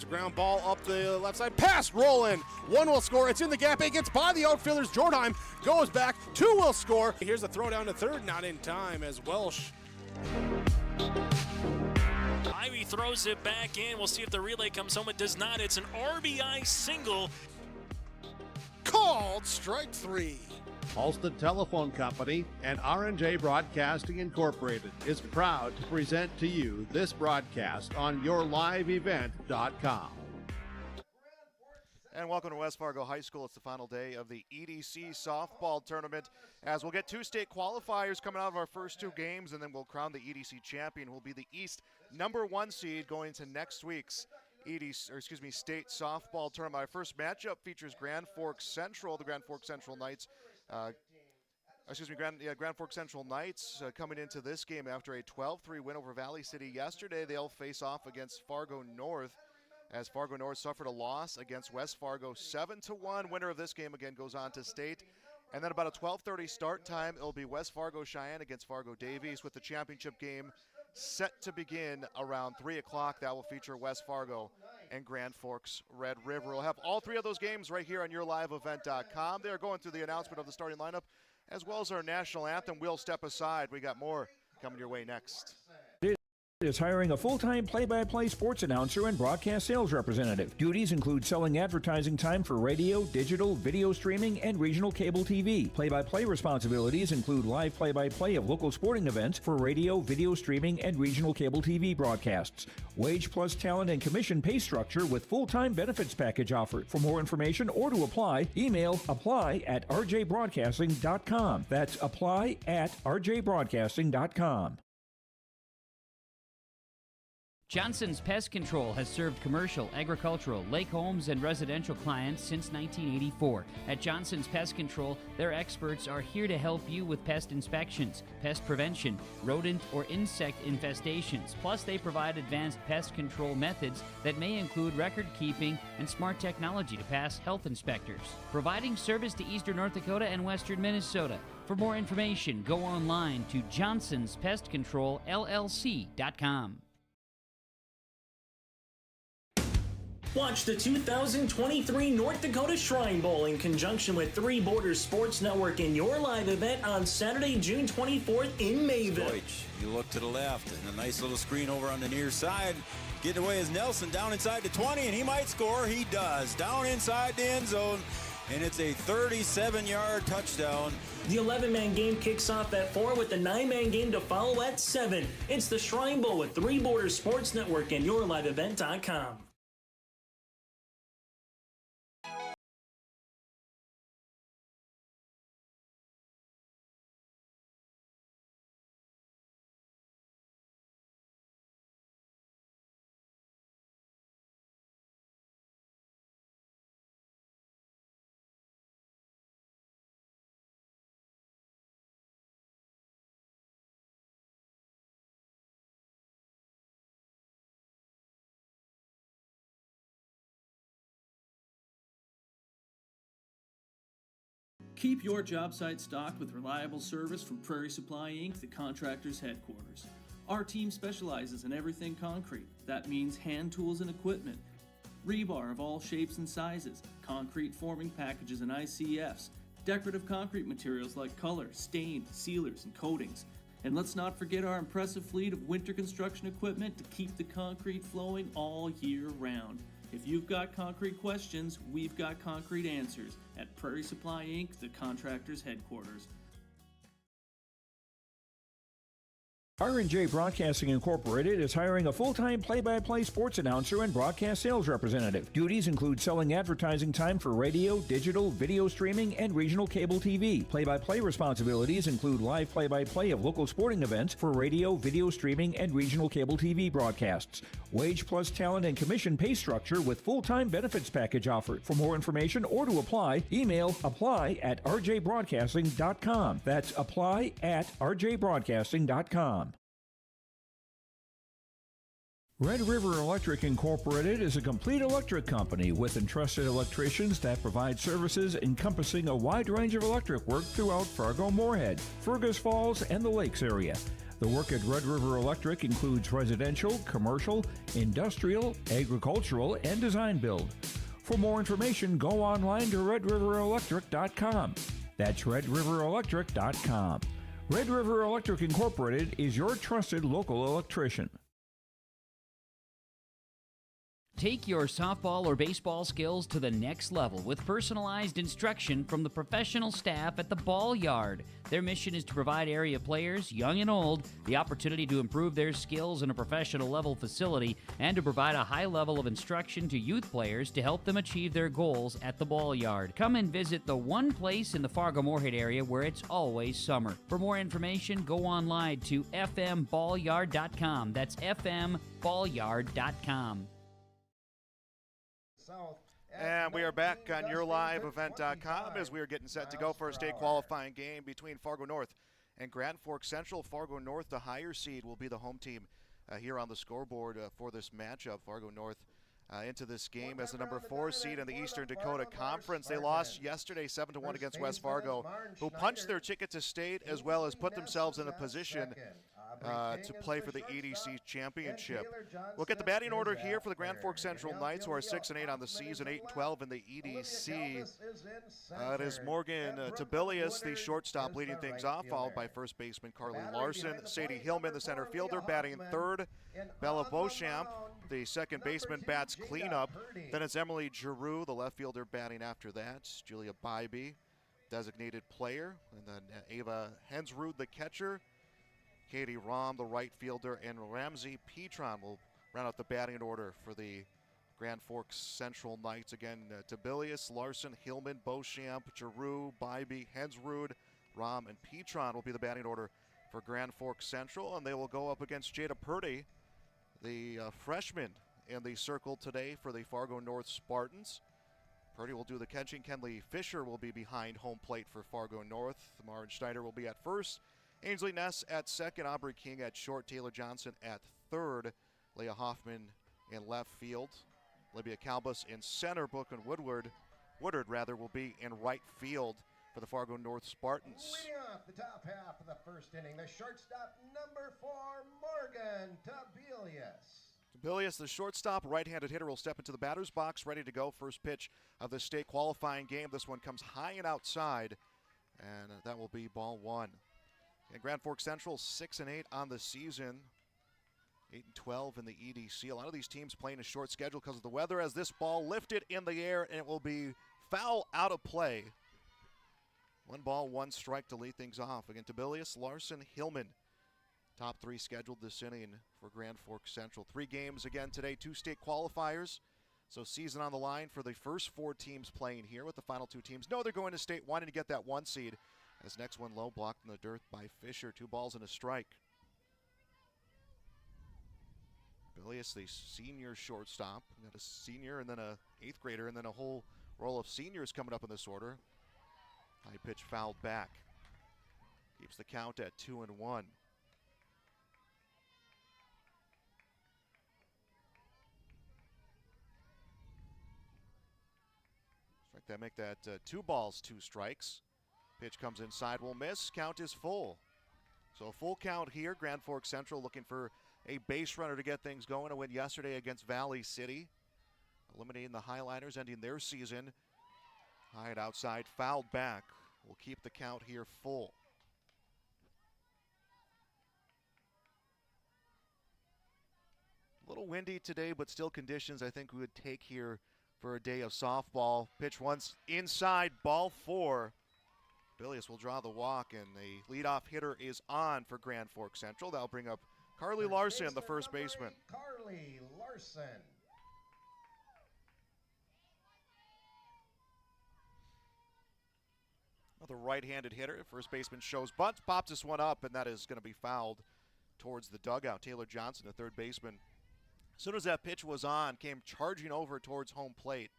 a ground ball up the left side. Pass, roll in. One will score. It's in the gap. It gets by the outfielders. Jordan goes back. Two will score. Here's the throw down to third. Not in time as Welsh. Ivy throws it back in. We'll see if the relay comes home. It does not. It's an RBI single. Called strike three. Halsted Telephone Company and R&J Broadcasting Incorporated is proud to present to you this broadcast on yourliveevent.com. And welcome to West Fargo High School. It's the final day of the EDC softball tournament, as we'll get two state qualifiers coming out of our first two games, and then we'll crown the EDC champion, who will be the East #1 seed going into next week's state softball tournament. Our first matchup features Grand Forks Central, the Grand Forks Central Knights. Grand Forks Central Knights coming into this game after a 12-3 win over Valley City yesterday. They'll face off against Fargo North, as Fargo North suffered a loss against West Fargo 7-1. Winner of this game again goes on to state. And then about a 12:30 start time, it'll be West Fargo Cheyenne against Fargo Davies, with the championship game set to begin around 3 o'clock. That will feature West Fargo and Grand Forks Red River. We'll have all three of those games right here on yourliveevent.com. They're going through the announcement of the starting lineup as well as our national anthem. We'll step aside. We got more coming your way next. Is hiring a full-time play-by-play sports announcer and broadcast sales representative. Duties include selling advertising time for radio, digital, video streaming, and regional cable TV. Play-by-play responsibilities include live play-by-play of local sporting events for radio, video streaming, and regional cable TV broadcasts. Wage plus talent and commission pay structure with full-time benefits package offered. For more information or to apply, email apply@rjbroadcasting.com. That's apply@rjbroadcasting.com. Johnson's Pest Control has served commercial, agricultural, lake homes, and residential clients since 1984. At Johnson's Pest Control, their experts are here to help you with pest inspections, pest prevention, rodent or insect infestations. Plus, they provide advanced pest control methods that may include record keeping and smart technology to pass health inspectors. Providing service to eastern North Dakota and western Minnesota. For more information, go online to johnsonspestcontrolllc.com. Watch the 2023 North Dakota Shrine Bowl in conjunction with Three Borders Sports Network in your live event on Saturday, June 24th in Mayville. Deutsch, you look to the left, and a nice little screen over on the near side. Getting away is Nelson down inside the 20, and he might score. He does. Down inside the end zone, and it's a 37-yard touchdown. The 11-man game kicks off at 4 with the 9-man game to follow at 7. It's the Shrine Bowl with Three Borders Sports Network and yourliveevent.com. Keep your job site stocked with reliable service from Prairie Supply Inc., the contractor's headquarters. Our team specializes in everything concrete. That means hand tools and equipment, rebar of all shapes and sizes, concrete forming packages and ICFs, decorative concrete materials like color, stain, sealers, and coatings. And let's not forget our impressive fleet of winter construction equipment to keep the concrete flowing all year round. If you've got concrete questions, we've got concrete answers at Prairie Supply Inc., the contractor's headquarters. R&J Broadcasting Incorporated is hiring a full-time play-by-play sports announcer and broadcast sales representative. Duties include selling advertising time for radio, digital, video streaming, and regional cable TV. Play-by-play responsibilities include live play-by-play of local sporting events for radio, video streaming, and regional cable TV broadcasts. Wage plus talent and commission pay structure with full-time benefits package offered. For more information or to apply, email apply@rjbroadcasting.com. That's apply@rjbroadcasting.com. Red River Electric Incorporated is a complete electric company with entrusted electricians that provide services encompassing a wide range of electric work throughout Fargo-Moorhead, Fergus Falls, and the Lakes area. The work at Red River Electric includes residential, commercial, industrial, agricultural, and design build. For more information, go online to redriverelectric.com. That's redriverelectric.com. Red River Electric Incorporated is your trusted local electrician. Take your softball or baseball skills to the next level with personalized instruction from the professional staff at the Ball Yard. Their mission is to provide area players, young and old, the opportunity to improve their skills in a professional level facility and to provide a high level of instruction to youth players to help them achieve their goals at the Ball Yard. Come and visit the one place in the Fargo-Moorhead area where it's always summer. For more information, go online to fmballyard.com. That's fmballyard.com. And we are back on yourliveevent.com as we are getting set to go for a state qualifying game between Fargo North and Grand Forks Central. Fargo North, the higher seed, will be the home team here on the scoreboard for this matchup. Fargo North into this game as the number 4 seed in the Eastern Dakota Conference. They lost yesterday 7-1 against West Fargo, who punched their ticket to state as well as put themselves in a position to play for the EDC championship. Look at the batting order here for the Grand Forks Central Knights, who are 6-8 on the season, 8-12 in the EDC. It is Morgan Tabilius, the shortstop, leading things off, followed by first baseman Carly Larson. Sadie Hillman, the center fielder, batting third. Bella Beauchamp, the second baseman, bats cleanup. Then it's Emily Giroux, the left fielder, batting after that. Julia Bybee, designated player. And then Ava Hensrud, the catcher. Katie Rahm, the right fielder, and Ramsey Petron will round out the batting order for the Grand Forks Central Knights. Again, Tabilius, Larson, Hillman, Beauchamp, Giroux, Bybee, Hensrud, Rahm, and Petron will be the batting order for Grand Forks Central, and they will go up against Jada Purdy, the freshman in the circle today for the Fargo North Spartans. Purdy will do the catching. Kenley Fisher will be behind home plate for Fargo North. Maren Schneider will be at first. Ainsley Ness at second, Aubrey King at short, Taylor Johnson at third, Leah Hoffman in left field, Libya Calbus in center, Book and Woodward will be in right field for the Fargo North Spartans. Leading off the top half of the first inning, the shortstop, number 4, Morgan Tabilius. Tabilius, the shortstop, right-handed hitter, will step into the batter's box, ready to go. First pitch of the state qualifying game. This one comes high and outside, and that will be ball 1. And Grand Forks Central 6-8 on the season, 8-12 in the EDC. A lot of these teams playing a short schedule because of the weather, as this ball lifted in the air, and it will be foul out of play. 1 ball, 1 strike to lead things off. Again, Tabilius, Larson, Hillman. Top 3 scheduled this inning for Grand Forks Central. 3 games again today, 2 state qualifiers. So season on the line for the first 4 teams playing here, with the final 2 teams know they're going to state wanting to get that 1 seed. This next one low, blocked in the dirt by Fisher. 2 balls and a strike. Bilius, the senior shortstop. We got a senior and then a 8th grader and then a whole roll of seniors coming up in this order. High pitch fouled back. Keeps the count at 2-1. Strike that, make that 2 balls, 2 strikes. Pitch comes inside, will miss. Count is full. So a full count here. Grand Forks Central looking for a base runner to get things going. A win yesterday against Valley City, eliminating the Highliners, ending their season. High and outside, fouled back. We'll keep the count here full. A little windy today, but still conditions I think we would take here for a day of softball. Pitch once inside, ball 4. Bilius will draw the walk, and the leadoff hitter is on for Grand Forks Central. That'll bring up Carly Larson, the first baseman. Carly Larson. Another right-handed hitter. First baseman shows bunt, pops this one up, and that is going to be fouled towards the dugout. Taylor Johnson, the third baseman, as soon as that pitch was on, came charging over towards home plate.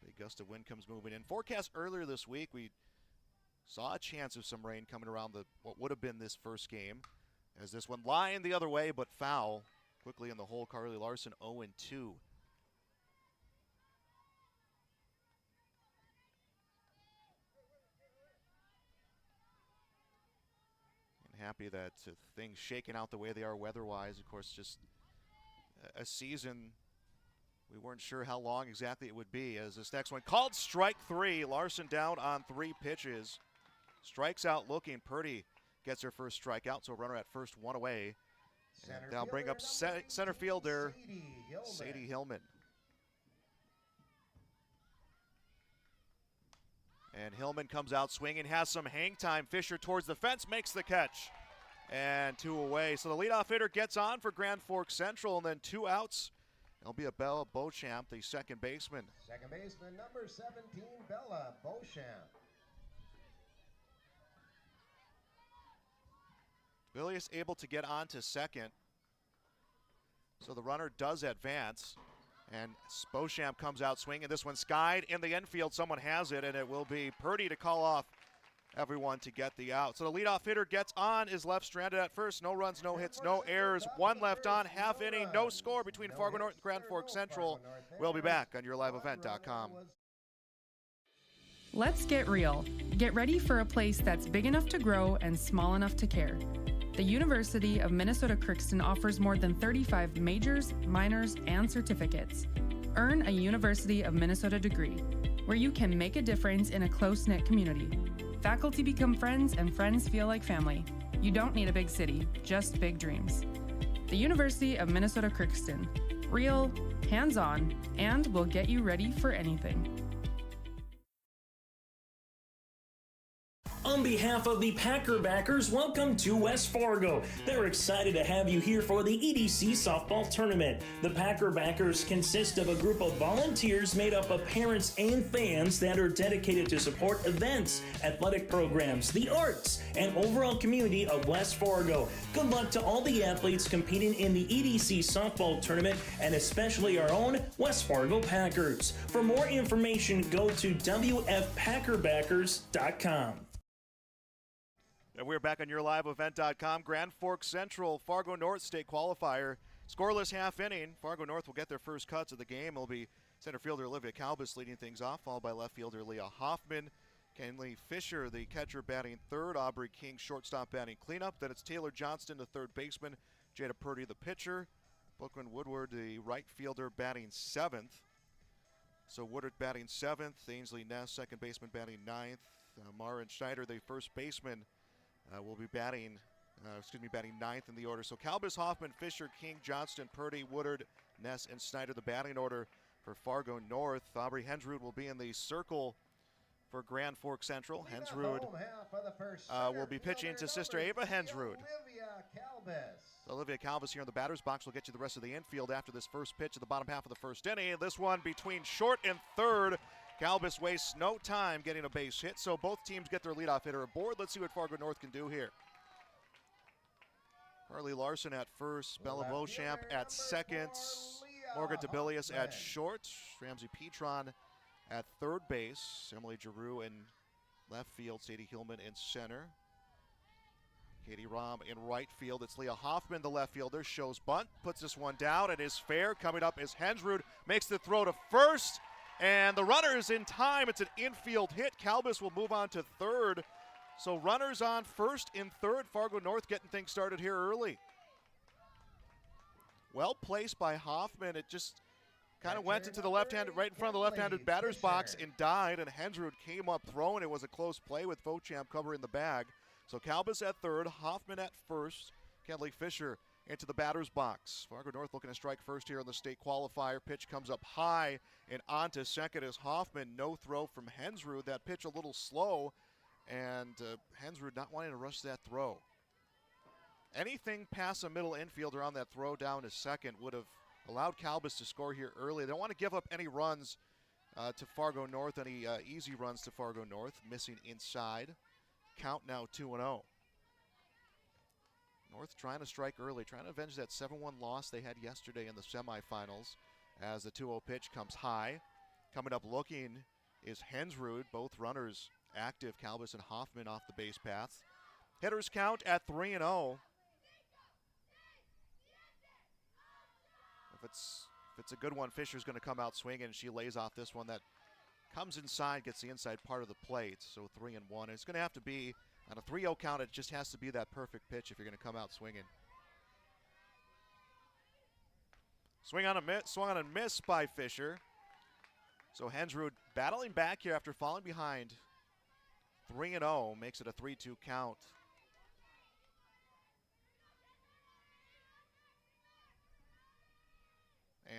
Big gust of wind comes moving in. Forecast earlier this week, we saw a chance of some rain coming around what would have been this first game, as this one lined the other way but foul. Quickly in the hole, Carly Larson 0-2. happy that things shaking out the way they are weather-wise. Of course, just a season we weren't sure how long exactly it would be. As this next one called strike 3. Larson down on 3 pitches. Strikes out looking. Purdy gets her first strikeout, so runner at first, 1 away. And they'll bring up center fielder Sadie Hillman. And Hillman comes out swinging, has some hang time. Fisher towards the fence, makes the catch. And 2 away. So the leadoff hitter gets on for Grand Forks Central, and then 2 outs. It'll be a Bella Beauchamp, the second baseman. Second baseman, number 17, Bella Beauchamp. Villius able to get on to second. So the runner does advance. And Beauchamp comes out swinging. This one skied in the infield. Someone has it, and it will be Purdy to call off everyone to get the out. So the leadoff hitter gets on, is left stranded at first. No runs, no hits, no errors. 1 left on, half inning, no score between Fargo North and Grand Forks Central. We'll be back on yourliveevent.com. Let's get real. Get ready for a place that's big enough to grow and small enough to care. The University of Minnesota Crookston offers more than 35 majors, minors, and certificates. Earn a University of Minnesota degree, where you can make a difference in a close-knit community. Faculty become friends, and friends feel like family. You don't need a big city, just big dreams. The University of Minnesota Crookston. Real, hands-on, and will get you ready for anything. On behalf of the Packer backers, welcome to West Fargo. They're excited to have you here for the EDC softball tournament. The Packer backers consist of a group of volunteers made up of parents and fans that are dedicated to support events, athletic programs, the arts, and overall community of West Fargo. Good luck to all the athletes competing in the EDC softball tournament, and especially our own West Fargo Packers. For more information, go to WFPackerbackers.com. And we're back on yourliveevent.com. Grand Forks Central, Fargo North State Qualifier. Scoreless half inning. Fargo North will get their first cuts of the game. It'll be center fielder Olivia Calbus leading things off, followed by left fielder Leah Hoffman. Kenley Fisher, the catcher, batting third. Aubrey King, shortstop, batting cleanup. Then it's Taylor Johnston, the third baseman. Jada Purdy, the pitcher. Brooklyn Woodward, the right fielder, batting seventh. So Woodward batting seventh. Ainsley Ness, second baseman, batting ninth. Mara Schneider, the first baseman, will be batting ninth in the order. So Calbus, Hoffman, Fisher, King, Johnston, Purdy, Woodard, Ness, and Snyder, the batting order for Fargo North. Aubrey Hensrud will be in the circle for Grand Forks Central. Hensrud will be pitching to sister Ava Hensrud. Olivia Calbus here in the batter's box will get you the rest of the infield after this first pitch of the bottom half of the first inning. This one between short and third. Calbus wastes no time getting a base hit, so both teams get their leadoff hitter aboard. Let's see what Fargo North can do here. Carly Larson at first, Bella Beauchamp at second, Morgan DeBillius at short, Ramsey Petron at third base, Emily Giroux in left field, Sadie Hillman in center, Katie Rahm in right field. It's Leah Hoffman, the left fielder, shows bunt, puts this one down. It is fair. Coming up is Hensrud, makes the throw to first. And the runner is in time. It's an infield hit. Calbus will move on to third. So runners on first and third. Fargo North getting things started here early. Well placed by Hoffman. It just kind of went into the left-handed, right in front of the left-handed batter's box and died. And Hensrud came up throwing. It was a close play with Beauchamp covering the bag. So Calbus at third, Hoffman at first, Kenley Fisher into the batter's box. Fargo North looking to strike first here in the state qualifier. Pitch comes up high and on to second is Hoffman. No throw from Hensrud. That pitch a little slow, and Hensrud not wanting to rush that throw. Anything past a middle infielder on that throw down to second would have allowed Calbus to score here early. They don't want to give up any runs to Fargo North, any easy runs to Fargo North. Missing inside. Count now 2-0. North trying to strike early, trying to avenge that 7-1 loss they had yesterday in the semifinals as the 2-0 pitch comes high. Coming up looking is Hensrud, both runners active, Calbus and Hoffman off the base paths. Hitters count at 3-0. If it's a good one, Fisher's going to come out swinging, and she lays off this one that comes inside, gets the inside part of the plate, so 3-1. It's going to have to be On a 3-0 count, it just has to be that perfect pitch if you're going to come out swinging. Swung on and miss by Fisher. So Hensrud battling back here after falling behind. 3-0 makes it a 3-2 count.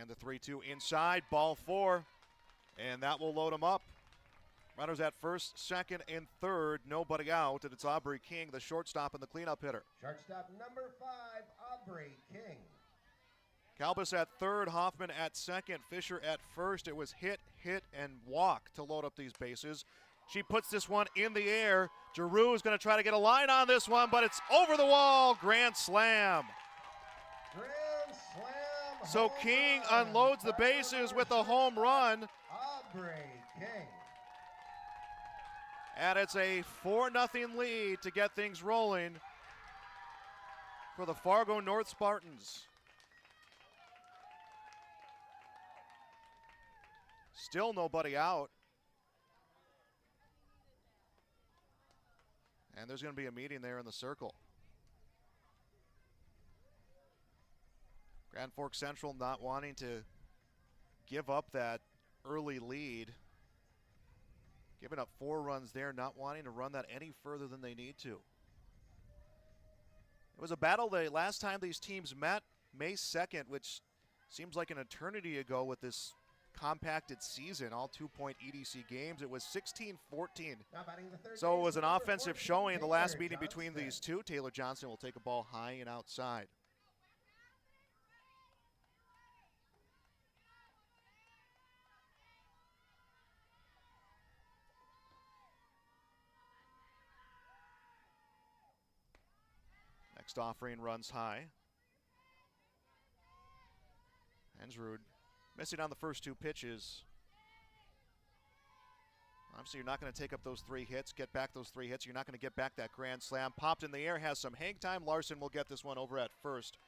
And the 3-2 inside, ball 4. And that will load them up. Runners at first, second, and third. Nobody out, and it's Aubrey King, the shortstop and the cleanup hitter. Shortstop number 5, Aubrey King. Kalbus at third, Hoffman at second, Fisher at first. It was hit, and walk to load up these bases. She puts this one in the air. Giroux is going to try to get a line on this one, but it's over the wall. Grand slam. Grand slam. So King unloads the bases with a home run. Aubrey King. And it's a 4-0 lead to get things rolling for the Fargo North Spartans. Still nobody out. And there's going to be a meeting there in the circle. Grand Forks Central not wanting to give up that early lead. Giving up 4 runs there, not wanting to run that any further than they need to. It was a battle the last time these teams met, May 2nd, which seems like an eternity ago with this compacted season, all 2-point EDC games. It was 16-14. So it was an offensive showing in the last meeting between these two. Taylor Johnson will take a ball high and outside. Next offering runs high. Hensrud missing on the first 2 pitches. Obviously, you're not going to take up those 3 hits, get back those 3 hits. You're not going to get back that grand slam. Popped in the air, has some hang time. Larson will get this one over at first,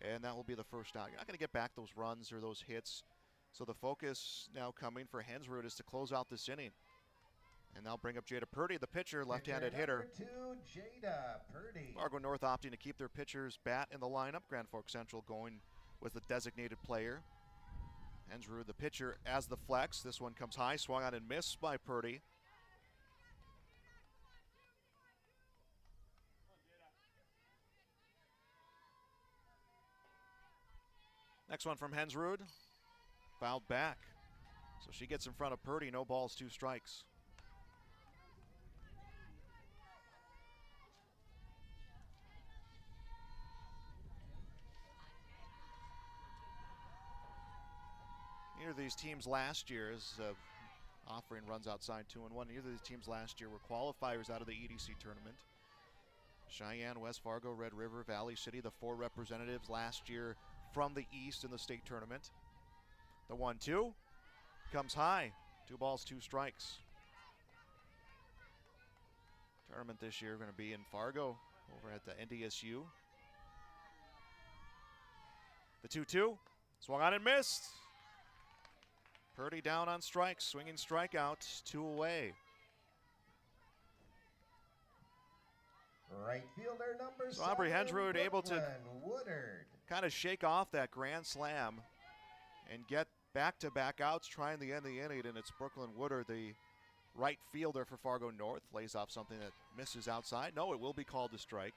and that will be the first out. You're not going to get back those runs or those hits. So the focus now coming for Hensrud is to close out this inning. And they'll bring up Jada Purdy, the pitcher, left-handed hitter. Number 2, Jada Purdy. Fargo North opting to keep their pitchers bat in the lineup. Grand Forks Central going with the designated player. Hensrud, the pitcher, as the flex. This one comes high, swung on and missed by Purdy. Next one from Hensrud, fouled back. So she gets in front of Purdy, no balls, 2 strikes. Neither of these teams last year, as offering runs outside 2-1, neither of these teams last year were qualifiers out of the EDC tournament. Cheyenne, West Fargo, Red River, Valley City, the 4 representatives last year from the East in the state tournament. The 1-2 comes high, 2 balls, 2 strikes. Tournament this year going to be in Fargo over at the NDSU. The 2-2, swung on and missed. Purdy down on strikes, swinging strikeout, 2 away. Right fielder number 7. So Aubrey Hensrud able to Woodard. kind of shake off that grand slam and get back-to-back outs trying the end of the inning, and it's Brooklyn Woodard, the right fielder for Fargo North, lays off something that misses outside. No, it will be called a strike.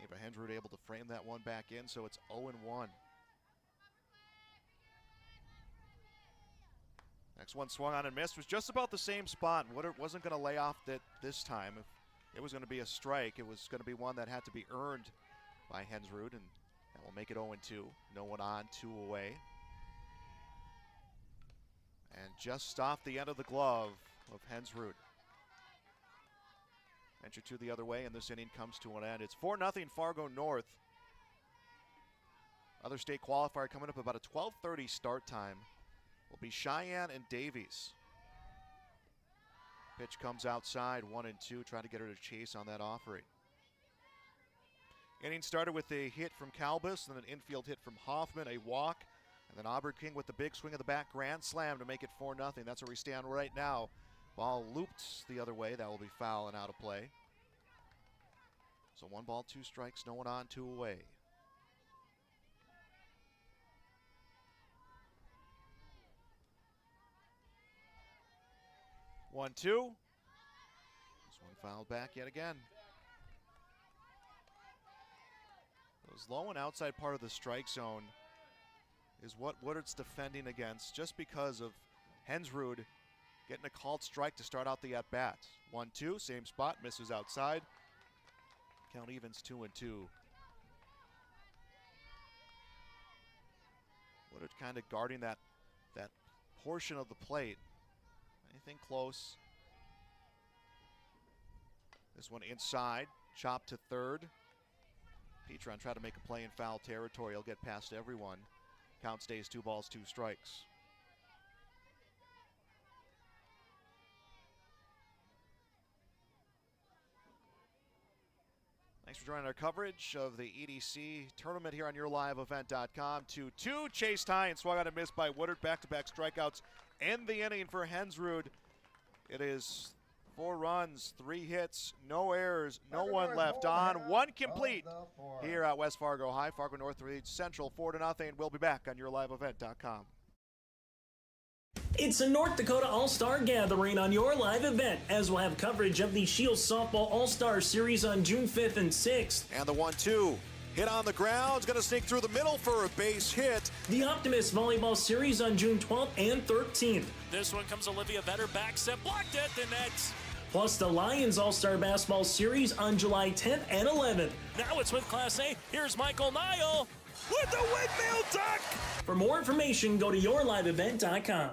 Ava Hensrud able to frame that one back in, so it's 0-1. Next one swung on and missed, was just about the same spot. Woodard wasn't going to lay off that this time. If it was going to be a strike, it was going to be one that had to be earned by Hensrud, and that will make it 0-2. No one on, 2 away. And just off the end of the glove of Hensrud. Venture 2 the other way, and this inning comes to an end. It's 4-0 Fargo North. Other state qualifier coming up about a 12:30 start time. Will be Cheyenne and Davies. Pitch comes outside, 1-2, trying to get her to chase on that offering. Inning started with a hit from Kalbus, then an infield hit from Hoffman, a walk, and then Aubrey King with the big swing of the bat, grand slam to make it 4-0. That's where we stand right now Ball looped the other way. That will be foul and out of play. So 1 ball, 2 strikes, no one on, 2 away. One, 2. This one fouled back yet again. Those low and outside part of the strike zone is what Woodard's defending against, just because of Hensrud getting a called strike to start out the at-bat. 1-2, same spot, misses outside. Count evens 2-2. Woodard kind of guarding that portion of the plate. Anything close. This one inside, chopped to third. Petron tried to make a play in foul territory. He'll get past everyone. Count stays 2 balls, 2 strikes. Thanks for joining our coverage of the EDC tournament here on YourLiveEvent.com. 2-2, chased high and swung out and missed by Woodard. Back-to-back strikeouts end the inning for Hensrud. It is 4 runs, 3 hits, no errors, no one left on, 1 complete here at West Fargo High. Fargo North leads Central 4-0. We'll be back on YourLiveEvent.com. It's a North Dakota All-Star Gathering on Your Live Event, as we'll have coverage of the Shields Softball All-Star Series on June 5th and 6th. And the 1-2. Hit on the ground, is going to sneak through the middle for a base hit. The Optimist Volleyball Series on June 12th and 13th. This one comes Olivia Vetter, back set, blocked at the net. Plus the Lions All-Star Basketball Series on July 10th and 11th. Now it's with Class A. Here's Michael Nile with the windmill duck. For more information, go to YourLiveEvent.com.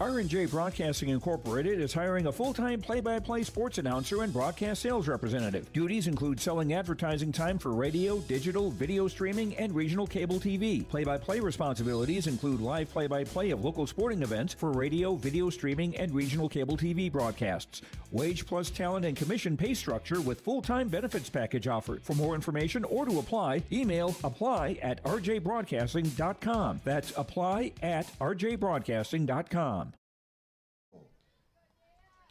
R&J Broadcasting Incorporated is hiring a full-time play-by-play sports announcer and broadcast sales representative. Duties include selling advertising time for radio, digital, video streaming, and regional cable TV. Play-by-play responsibilities include live play-by-play of local sporting events for radio, video streaming, and regional cable TV broadcasts. Wage plus talent and commission pay structure with full-time benefits package offered. For more information or to apply, email apply@rjbroadcasting.com. That's apply@rjbroadcasting.com.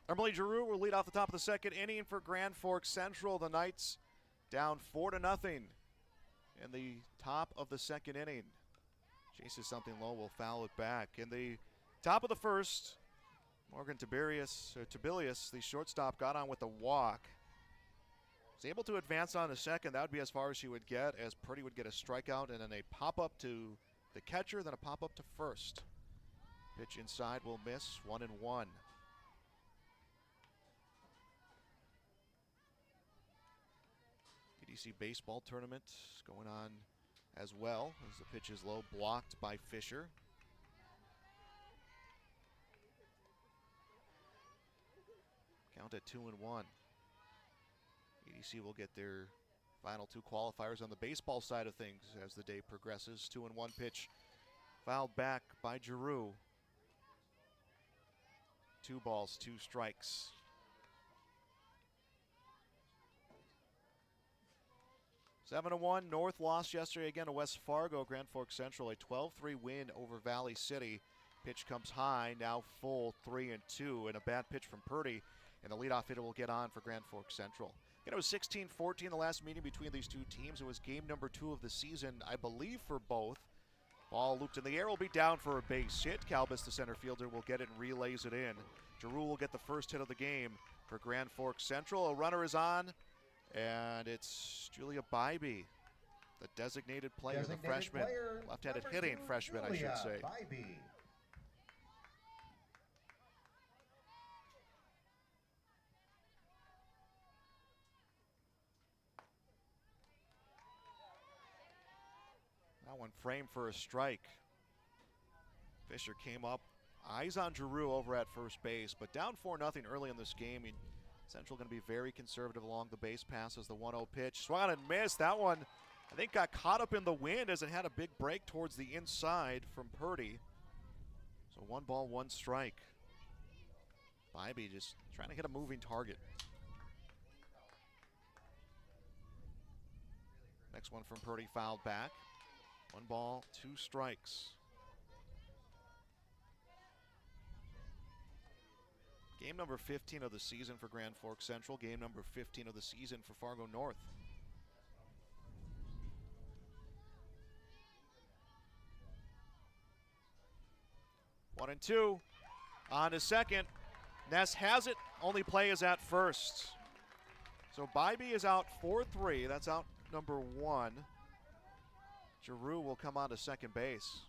Emily Giroux will lead off the top of the second inning for Grand Forks Central. The Knights down 4-0 in the top of the second inning. Chases something low, will foul it back. In the top of the first, Morgan Tiberius, the shortstop, got on with a walk. Was able to advance on the second. That would be as far as she would get, as Purdy would get a strikeout and then a pop-up to the catcher, then a pop-up to first. Pitch inside will miss, 1-1. EDC baseball tournament going on as well, as the pitch is low, blocked by Fisher. Count at 2-1. EDC will get their final 2 qualifiers on the baseball side of things as the day progresses. 2-1 pitch fouled back by Giroux. 2 balls, 2 strikes. 7-1, North lost yesterday again to West Fargo. Grand Forks Central, a 12-3 win over Valley City. Pitch comes high, now full, 3-2, and a bad pitch from Purdy. And the leadoff hitter will get on for Grand Forks Central. It was 16-14 the last meeting between these 2 teams. It was game number 2 of the season, I believe, for both. Ball looped in the air, will be down for a base hit. Calbus, the center fielder, will get it and relays it in. Giroux will get the first hit of the game for Grand Forks Central. A runner is on, and it's Julia Bybee, the designated player, the freshman, left-handed hitting freshman, I should say. Bybee. That one framed for a strike. Fisher came up, eyes on Giroux over at first base, but down 4-0 early in this game. Central going to be very conservative along the base pass as the 1-0 pitch. Swung and missed. That one, I think, got caught up in the wind as it had a big break towards the inside from Purdy. So 1 ball, 1 strike. Bybee just trying to hit a moving target. Next one from Purdy, fouled back. 1 ball, 2 strikes. Game number 15 of the season for Grand Forks Central. Game number 15 of the season for Fargo North. One and two. On to second. Ness has it. Only play is at first. So Bybee is out 4-3. That's out number one. Giroux will come on to second base.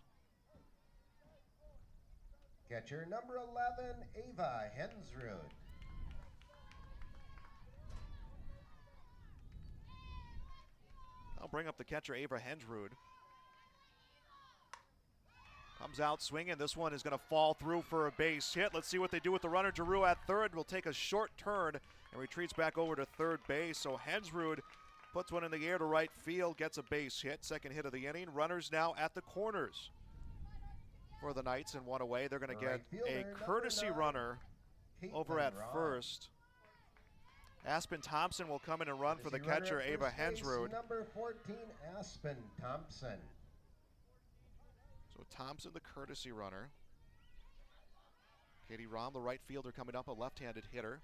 Catcher number 11, Ava Hensrud. I'll bring up the catcher, Ava Hensrud. Comes out swinging. This one is going to fall through for a base hit. Let's see what they do with the runner. Giroux at third will take a short turn and retreats back over to third base. So Hensrud puts one in the air to right field, gets a base hit. Second hit of the inning. Runners now at the corners for the Knights and one away. They're going to get a courtesy runner over at first. Aspen Thompson will come in and run for the catcher, Ava Hensrud. Number 14, Aspen Thompson. So Thompson, the courtesy runner. Katie Rahm, the right fielder, coming up, a left-handed hitter.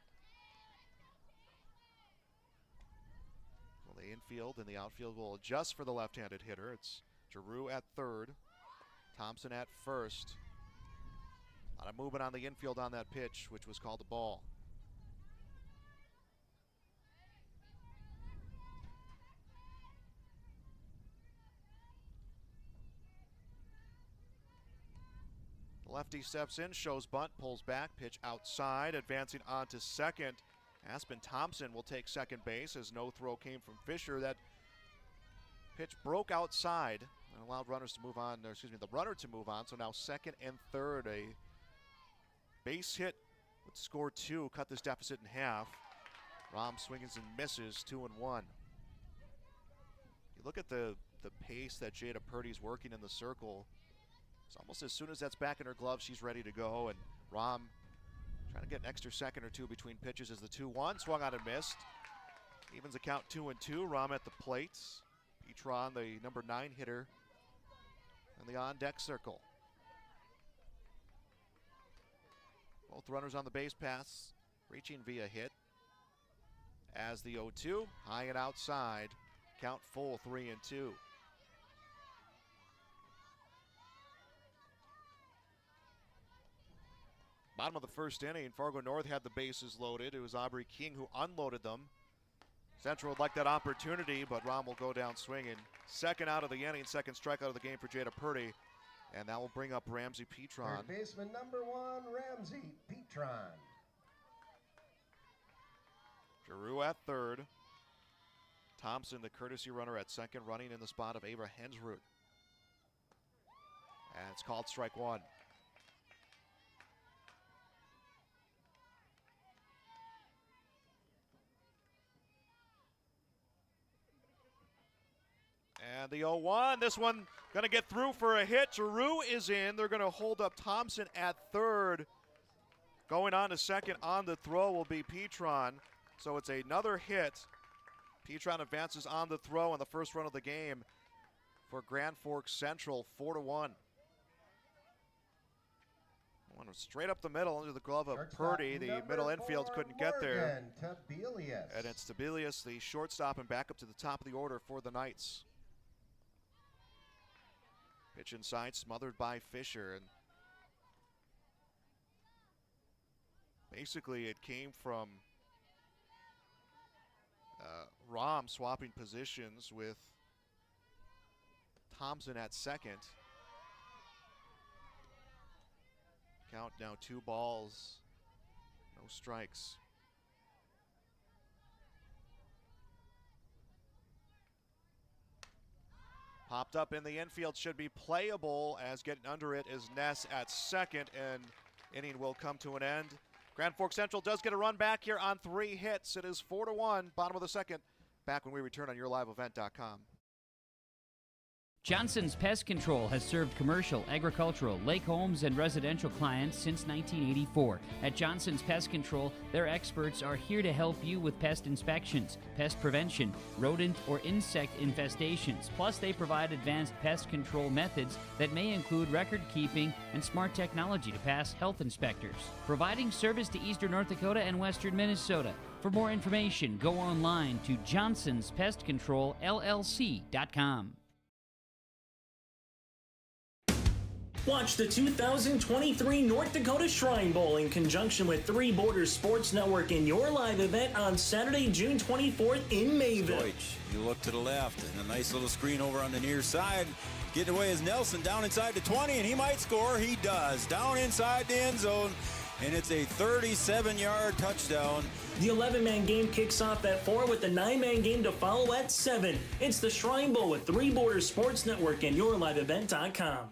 Well, the infield and the outfield will adjust for the left-handed hitter. It's Giroux at third, Thompson at first. A lot of movement on the infield on that pitch, which was called a ball. Lefty steps in, shows bunt, pulls back, pitch outside, advancing on to second. Aspen Thompson will take second base as no throw came from Fisher. That pitch broke outside and allowed runners to move on, or excuse me, the runner to move on. So now second and third, a base hit would score two, cut this deficit in half. Rahm swings and misses, 2-1. You look at the pace that Jada Purdy's working in the circle. It's almost as soon as that's back in her glove, she's ready to go. And Rahm trying to get an extra second or two between pitches as the 2-1. Swung on and missed. Evens the count 2-2. Rahm at the plate. Petron, the number 9 hitter, in the on-deck circle. Both runners on the base pass, reaching via hit. As the 0-2, high and outside. Count full, 3-2. Bottom of the first inning, Fargo North had the bases loaded. It was Aubrey King who unloaded them. Central would like that opportunity, but Rahm will go down swinging. Second out of the inning, second strikeout of the game for Jada Purdy. And that will bring up Ramsey Petron. Third baseman number 1, Ramsey Petron. Giroux at third. Thompson, the courtesy runner, at second, running in the spot of Ava Hensrud. And it's called strike one. And the 0-1, this one going to get through for a hit. Giroux is in. They're going to hold up Thompson at third. Going on to second on the throw will be Petron. So it's another hit. Petron advances on the throw in the first run of the game for Grand Forks Central, 4-1. One was straight up the middle into the glove of Purdy. The middle infield couldn't get there. And it's Tibelius, the shortstop, and back up to the top of the order for the Knights. Pitch inside, smothered by Fisher. And basically, it came from Rahm swapping positions with Thompson at second. Count now 2 balls, no strikes. Popped up in the infield, should be playable, as getting under it is Ness at second, and inning will come to an end. Grand Forks Central does get a run back here on 3 hits. It is 4-1, bottom of the second. Back when we return on YourLiveEvent.com. Johnson's Pest Control has served commercial, agricultural, lake homes, and residential clients since 1984. At Johnson's Pest Control, their experts are here to help you with pest inspections, pest prevention, rodent or insect infestations. Plus, they provide advanced pest control methods that may include record keeping and smart technology to pass health inspectors. Providing service to eastern North Dakota and western Minnesota. For more information, go online to johnsonspestcontrolllc.com. Watch the 2023 North Dakota Shrine Bowl in conjunction with Three Borders Sports Network in your live event on Saturday, June 24th in Mayville. Deutsch, you look to the left, and a nice little screen over on the near side. Getting away is Nelson down inside the 20, and he might score. He does. Down inside the end zone, and it's a 37-yard touchdown. The 11-man game kicks off at 4 with the 9-man game to follow at 7. It's the Shrine Bowl with Three Borders Sports Network and yourliveevent.com.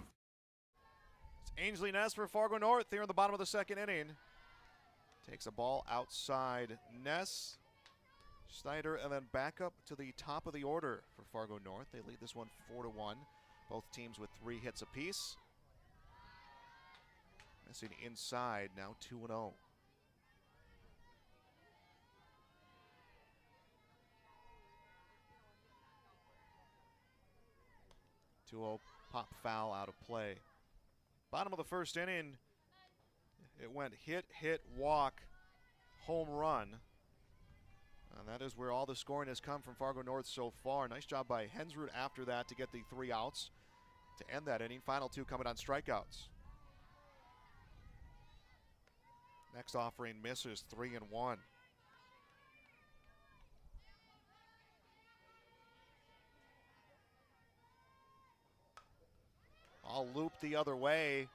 Ainsley Ness for Fargo North here in the bottom of the second inning. Takes a ball outside Ness, Snyder, and then back up to the top of the order for Fargo North. They lead this one 4-1. Both teams with 3 hits apiece. Missing inside, now 2-0. Pop foul out of play. Bottom of the first inning, it went hit, walk, home run. And that is where all the scoring has come from Fargo North so far. Nice job by Hensrud after that to get the 3 outs to end that inning. Final 2 coming on strikeouts. Next offering misses, 3-1. All looped the other way.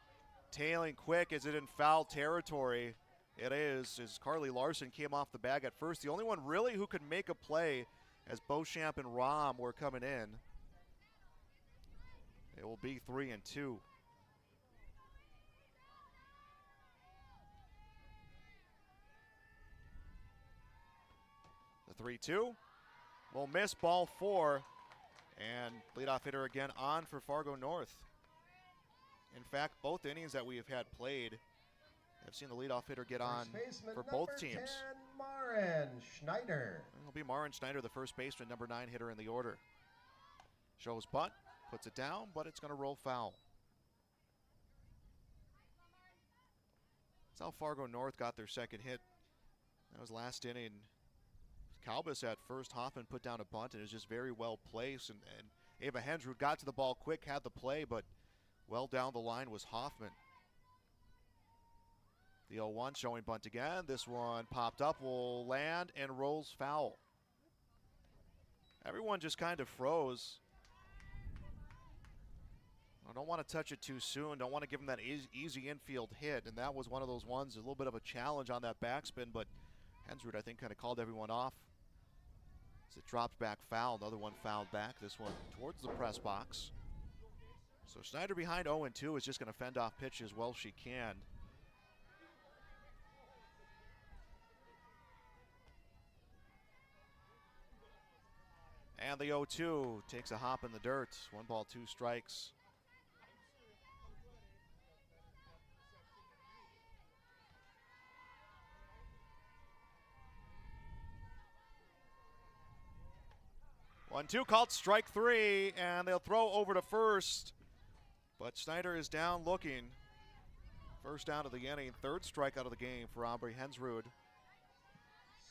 Tailing quick. Is it in foul territory? It is, as Carly Larson came off the bag at first. The only one really who could make a play as Beauchamp and Rahm were coming in. It will be 3-2. The 3-2 will miss, ball 4. And leadoff hitter again on for Fargo North. In fact, both innings that we have had played have seen the leadoff hitter get on for both teams. 10, Maren Schneider. It'll be Maren Schneider, the first baseman, number 9 hitter in the order. Shows bunt, puts it down, but it's going to roll foul. That's how Fargo North got their second hit. That was last inning. Calbus at first. Hoffman put down a bunt, and it was just very well placed. And Ava Hensrud got to the ball quick, had the play, but well down the line was Hoffman. The 0-1 showing bunt again. This one popped up, will land and rolls foul. Everyone just kind of froze. I don't want to touch it too soon. Don't want to give him that easy infield hit. And that was one of those ones, a little bit of a challenge on that backspin, but Hensrud, I think, kind of called everyone off. As it dropped back foul. Another one fouled back. This one towards the press box. So Schneider behind 0-2 is just going to fend off pitch as well as she can. And the 0-2 takes a hop in the dirt. 1 ball, 2 strikes. One, 2 called strike 3, and they'll throw over to first. But Schneider is down looking. First down of the inning, 3rd strikeout of the game for Aubrey Hensrud.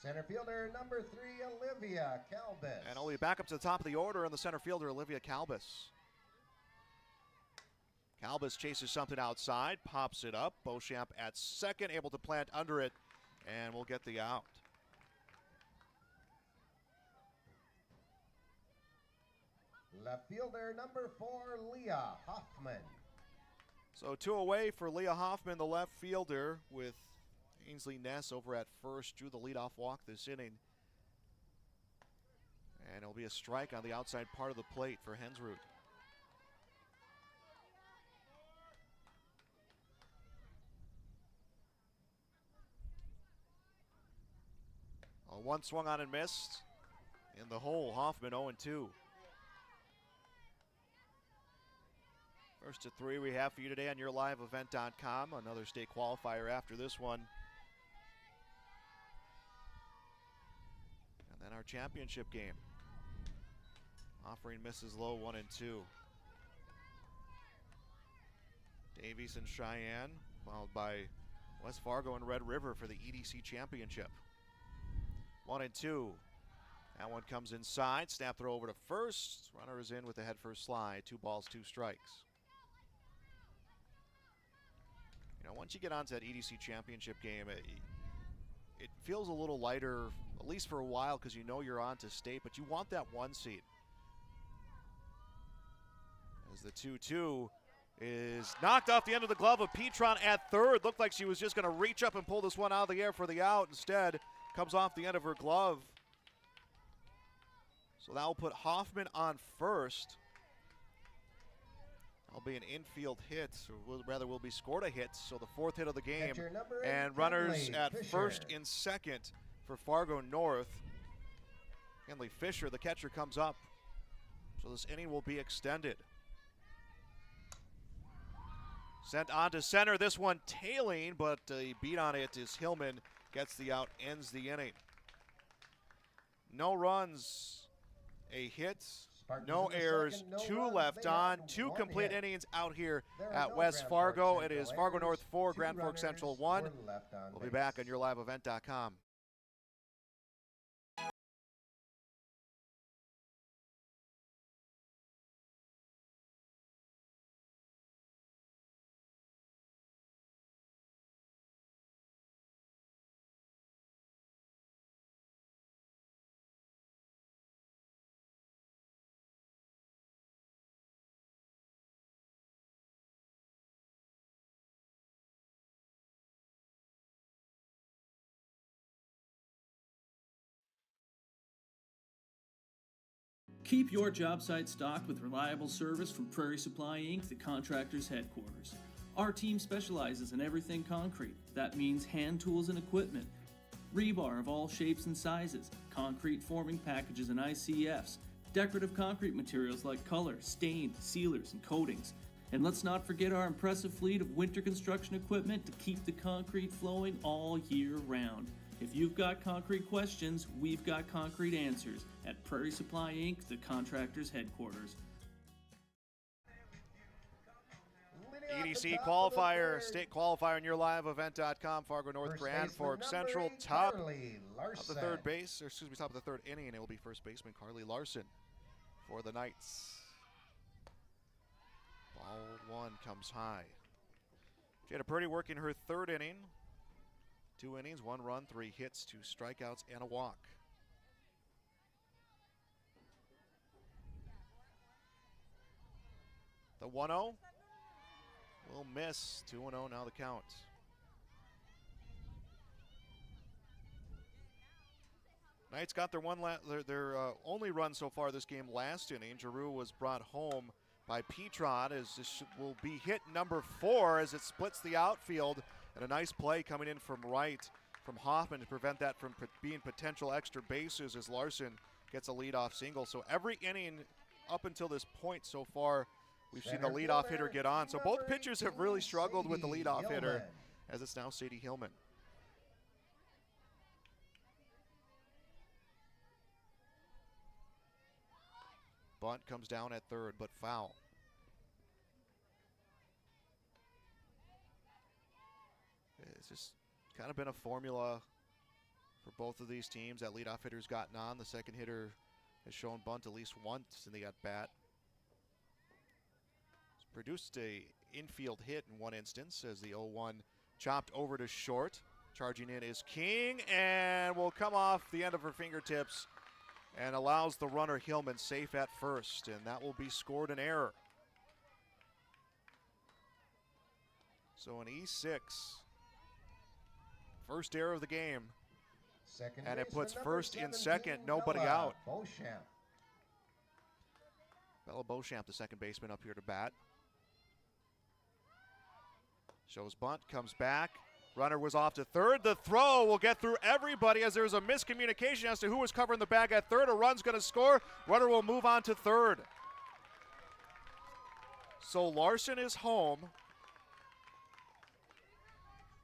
Center fielder number 3, Olivia Calbus. And only back up to the top of the order, and the center fielder, Olivia Calbus. Calbus chases something outside, pops it up. Beauchamp at second, able to plant under it, and we'll get the out. Left fielder number 4, Leah Hoffman. So 2 away for Leah Hoffman, the left fielder, with Ainsley Ness over at first. Drew the leadoff walk this inning. And it'll be a strike on the outside part of the plate for Hensrud. One swung on and missed. In the hole, Hoffman 0-2. First to three we have for you today on yourliveevent.com. Another state qualifier after this one. And then our championship game. Offering Mrs. Lowe 1 and 2. Davies and Cheyenne, followed by West Fargo and Red River for the EDC championship. 1 and 2. That one comes inside. Snap throw over to first. Runner is in with the head first slide. 2 balls, 2 strikes. You know, once you get onto that EDC championship game, it feels a little lighter, at least for a while, because you know you're on to state, but you want that 1 seed. As the 2-2 is knocked off the end of the glove of Petron at third. Looked like she was just going to reach up and pull this one out of the air for the out. Instead, comes off the end of her glove. So that will put Hoffman on first. That'll be an infield hit, or rather will be scored a hit, so the 4th hit of the game. And runners at first and second for Fargo North. Henley Fisher, the catcher, comes up. So this inning will be extended. Sent on to center, this one tailing, but the beat on it is Hillman. Gets the out, ends the inning. No runs, a hit, no errors, 2 left on, 2 complete innings out here at West Fargo. It is Fargo North 4, Grand Forks Central 1. We'll be back on yourliveevent.com. Keep your job site stocked with reliable service from Prairie Supply Inc., the contractor's headquarters. Our team specializes in everything concrete. That means hand tools and equipment, rebar of all shapes and sizes, concrete forming packages and ICFs, decorative concrete materials like color, stain, sealers, and coatings. And let's not forget our impressive fleet of winter construction equipment to keep the concrete flowing all year round. If you've got concrete questions, we've got concrete answers at Prairie Supply Inc., the contractor's headquarters. EDC qualifier, state qualifier on yourliveevent.com. Fargo North, Grand Forks Central, top of the third base, or excuse me, top of the third inning. It will be first baseman Carly Larson for the Knights. Ball 1 comes high. Jada Purdy working her 3rd inning. 2 innings, 1 run, 3 hits, 2 strikeouts, and a walk. The 1-0 will miss. 2-0 now the count. Knights got their only run so far this game last inning. Giroux was brought home by Petron, as this will be hit number 4 as it splits the outfield. And a nice play coming in from right from Hoffman to prevent that from being potential extra bases as Larson gets a leadoff single. So every inning up until this point so far, we've seen the leadoff hitter get on. So both pitchers have really struggled with the leadoff hitter, as it's now Sadie Hillman. Bunt comes down at third, but foul. It's just kind of been a formula for both of these teams. That leadoff hitter's gotten on. The second hitter has shown bunt at least once in the at-bat. It's produced a infield hit in one instance as the 0-1 chopped over to short. Charging in is King and will come off the end of her fingertips and allows the runner Hillman safe at first, and that will be scored an error. So an E6. First error of the game, and it puts first and second, nobody out. Bella Beauchamp, the second baseman, up here to bat. Shows bunt, comes back. Runner was off to third. The throw will get through everybody as there's a miscommunication as to who was covering the bag at third. A run's going to score. Runner will move on to third. So Larson is home.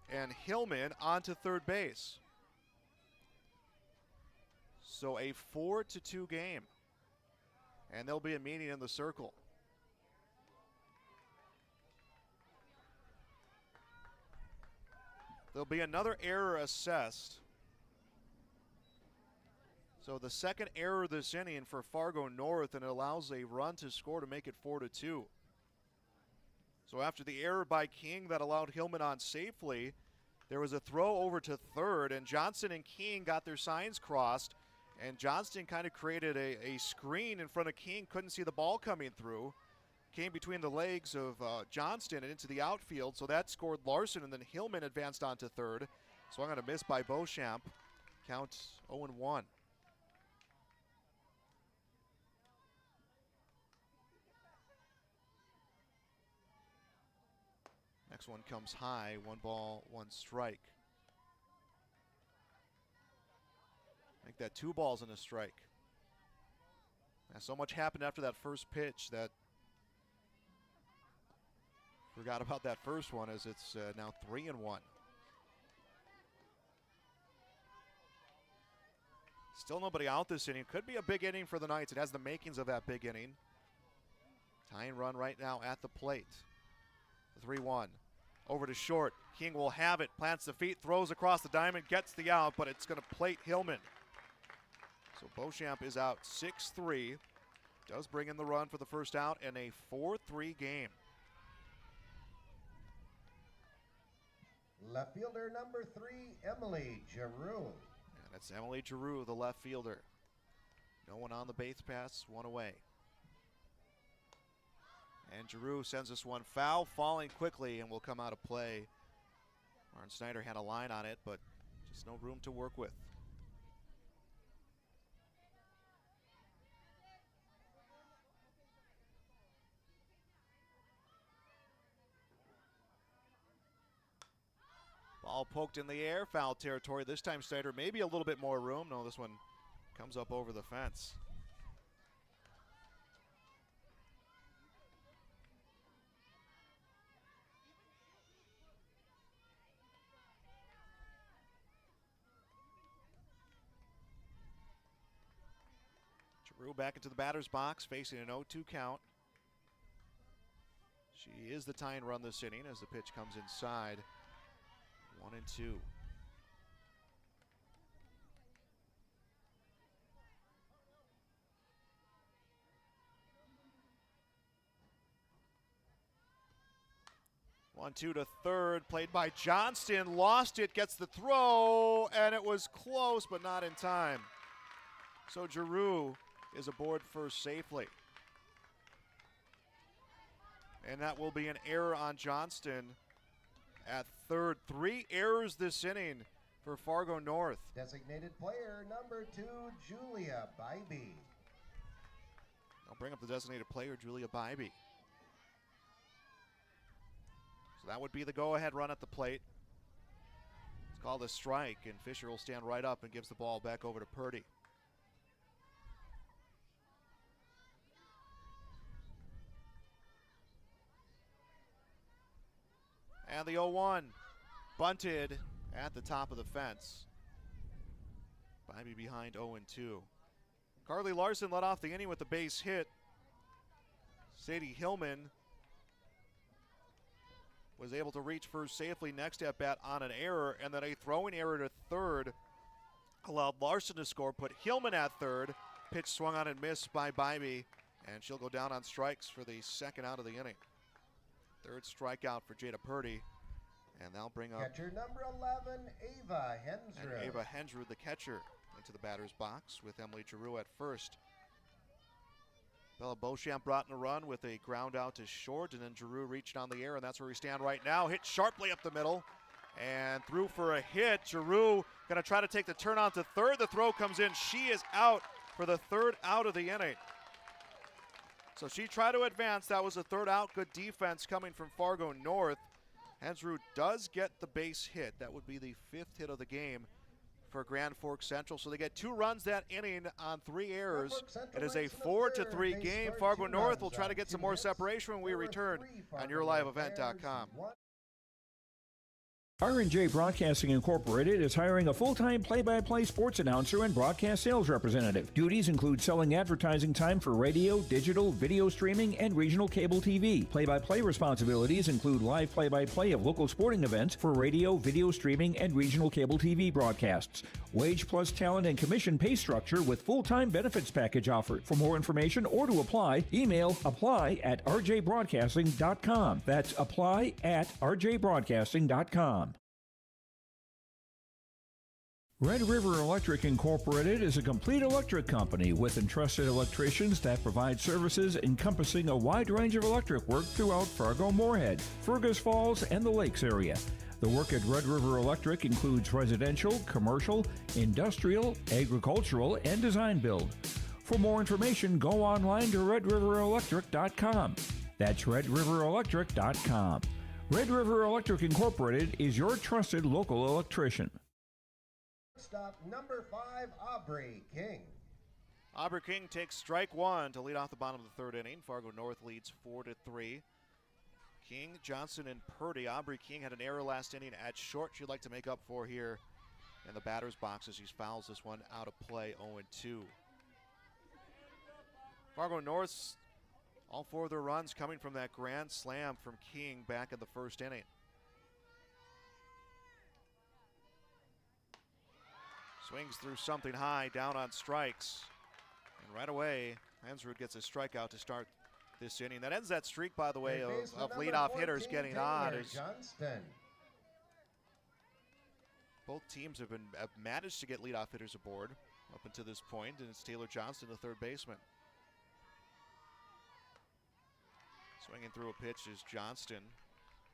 And Hillman onto third base. So a 4-2 game. And there'll be a meeting in the circle. There'll be another error assessed. So the second error this inning for Fargo North, and it allows a run to score to make it 4-2. So after the error by King that allowed Hillman on safely, there was a throw over to third, and Johnson and King got their signs crossed, and Johnston kind of created a screen in front of King, couldn't see the ball coming through. Came between the legs of Johnston and into the outfield, so that scored Larson, and then Hillman advanced on to third. Swung on a miss by Beauchamp. Count 0-1. Next one comes high, 1 ball, 1 strike. Make that 2 balls and a strike. Now, so much happened after that first pitch that forgot about that first one, as it's now 3-1. Still nobody out this inning. Could be a big inning for the Knights. It has the makings of that big inning. Tying run right now at the plate. 3-1. Over to short. King will have it. Plants the feet. Throws across the diamond. Gets the out, but it's going to plate Hillman. So Beauchamp is out 6-3. Does bring in the run for the first out in a 4-3 game. Left fielder number 3, Emily Giroux. And it's Emily Giroux, the left fielder. No one on the base pass, 1 away. And Giroux sends this one foul, falling quickly, and will come out of play. Martin Snyder had a line on it, but just no room to work with. Ball poked in the air, foul territory. This time Snyder maybe a little bit more room. No, this one comes up over the fence. Giroux back into the batter's box, facing an 0-2 count. She is the tying run this inning as the pitch comes inside. 1-2. One-two to third, played by Johnston, lost it, gets the throw, and it was close, but not in time. So Giroux is aboard first safely. And that will be an error on Johnston at third. 3 errors this inning for Fargo North. Designated player number 2, Julia Bybee. I'll bring up the designated player, Julia Bybee. So that would be the go-ahead run at the plate. It's called a strike, and Fisher will stand right up and gives the ball back over to Purdy. And the 0-1, bunted at the top of the fence. Bybee behind 0-2. Carly Larson led off the inning with the base hit. Sadie Hillman was able to reach first safely next at bat on an error, and then a throwing error to third allowed Larson to score, put Hillman at third. Pitch swung on and missed by Bybee, and she'll go down on strikes for the second out of the inning. Third strikeout for Jada Purdy, and they'll bring up catcher number 11, Ava Hensrud. And Ava Hensrud, the catcher, into the batter's box with Emily Giroux at first. Bella Beauchamp brought in a run with a ground out to short, and then Giroux reached on the air, and that's where we stand right now. Hit sharply up the middle, and threw for a hit. Giroux gonna try to take the turn on to third. The throw comes in. She is out for the third out of the inning. So she tried to advance. That was the third out. Good defense coming from Fargo North. Hensrud does get the base hit. That would be the 5th hit of the game for Grand Forks Central. So they get 2 runs that inning on 3 errors. It is a 4-3 game. Fargo North will try to get some more separation when we return on YourLiveEvent.com. R&J Broadcasting Incorporated is hiring a full-time play-by-play sports announcer and broadcast sales representative. Duties include selling advertising time for radio, digital, video streaming, and regional cable TV. Play-by-play responsibilities include live play-by-play of local sporting events for radio, video streaming, and regional cable TV broadcasts. Wage plus talent and commission pay structure with full-time benefits package offered. For more information or to apply, email apply@rjbroadcasting.com. That's apply@rjbroadcasting.com. Red River Electric Incorporated is a complete electric company with entrusted electricians that provide services encompassing a wide range of electric work throughout Fargo-Moorhead, Fergus Falls, and the Lakes area. The work at Red River Electric includes residential, commercial, industrial, agricultural, and design build. For more information, go online to redriverelectric.com. That's redriverelectric.com. Red River Electric Incorporated is your trusted local electrician. Stop number 5, Aubrey King. Aubrey King takes strike 1 to lead off the bottom of the 3rd inning. Fargo North leads 4-3. King, Johnson, and Purdy. Aubrey King had an error last inning at short she'd like to make up for here in the batter's box as he fouls this one out of play, 0-2. Fargo North's all 4 of their runs coming from that grand slam from King back in the 1st inning. Swings through something high, down on strikes. And right away, Hensrud gets a strikeout to start this inning. That ends that streak, by the way, of leadoff hitters getting on. Both teams have managed to get leadoff hitters aboard up until this point, and it's Taylor Johnston, the 3rd baseman. Swinging through a pitch is Johnston,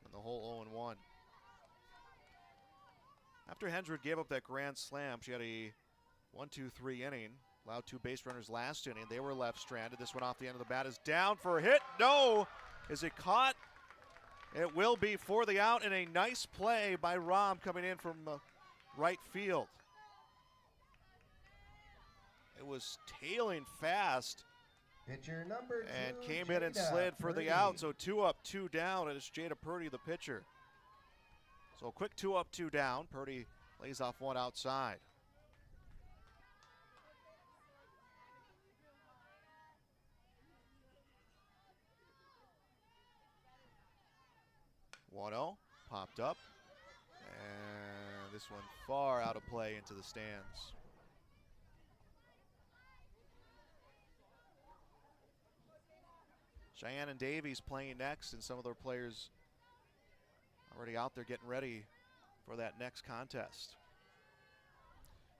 and the whole 0-1. After Hensrud gave up that grand slam, she had a 1-2-3 inning. Allowed 2 base runners last inning. They were left stranded. This one off the end of the bat is down for a hit. No! Is it caught? It will be for the out, and a nice play by Rom coming in from right field. It was tailing fast. Pitcher number 2, and came in and slid for the out. So 2 up, 2 down, and it's Jada Purdy, the pitcher. So quick 2 up, 2 down. Purdy lays off 1 outside. (1-0) popped up, and this one far out of play into the stands. Cheyenne and Davies playing next, and some of their players already out there getting ready for that next contest.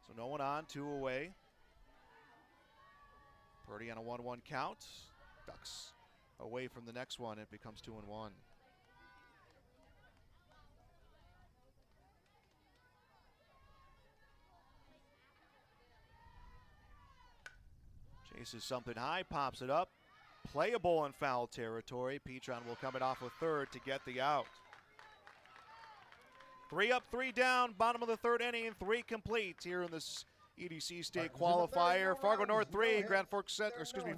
So no one on, 2 away. Purdy on a 1-1 count. Ducks away from the next one. It becomes 2-1. Chases something high, pops it up. Playable in foul territory. Petron will come it off a 3rd to get the out. 3 up, 3 down, bottom of the 3rd inning, 3 complete here in this EDC State Qualifier. Fargo North 3,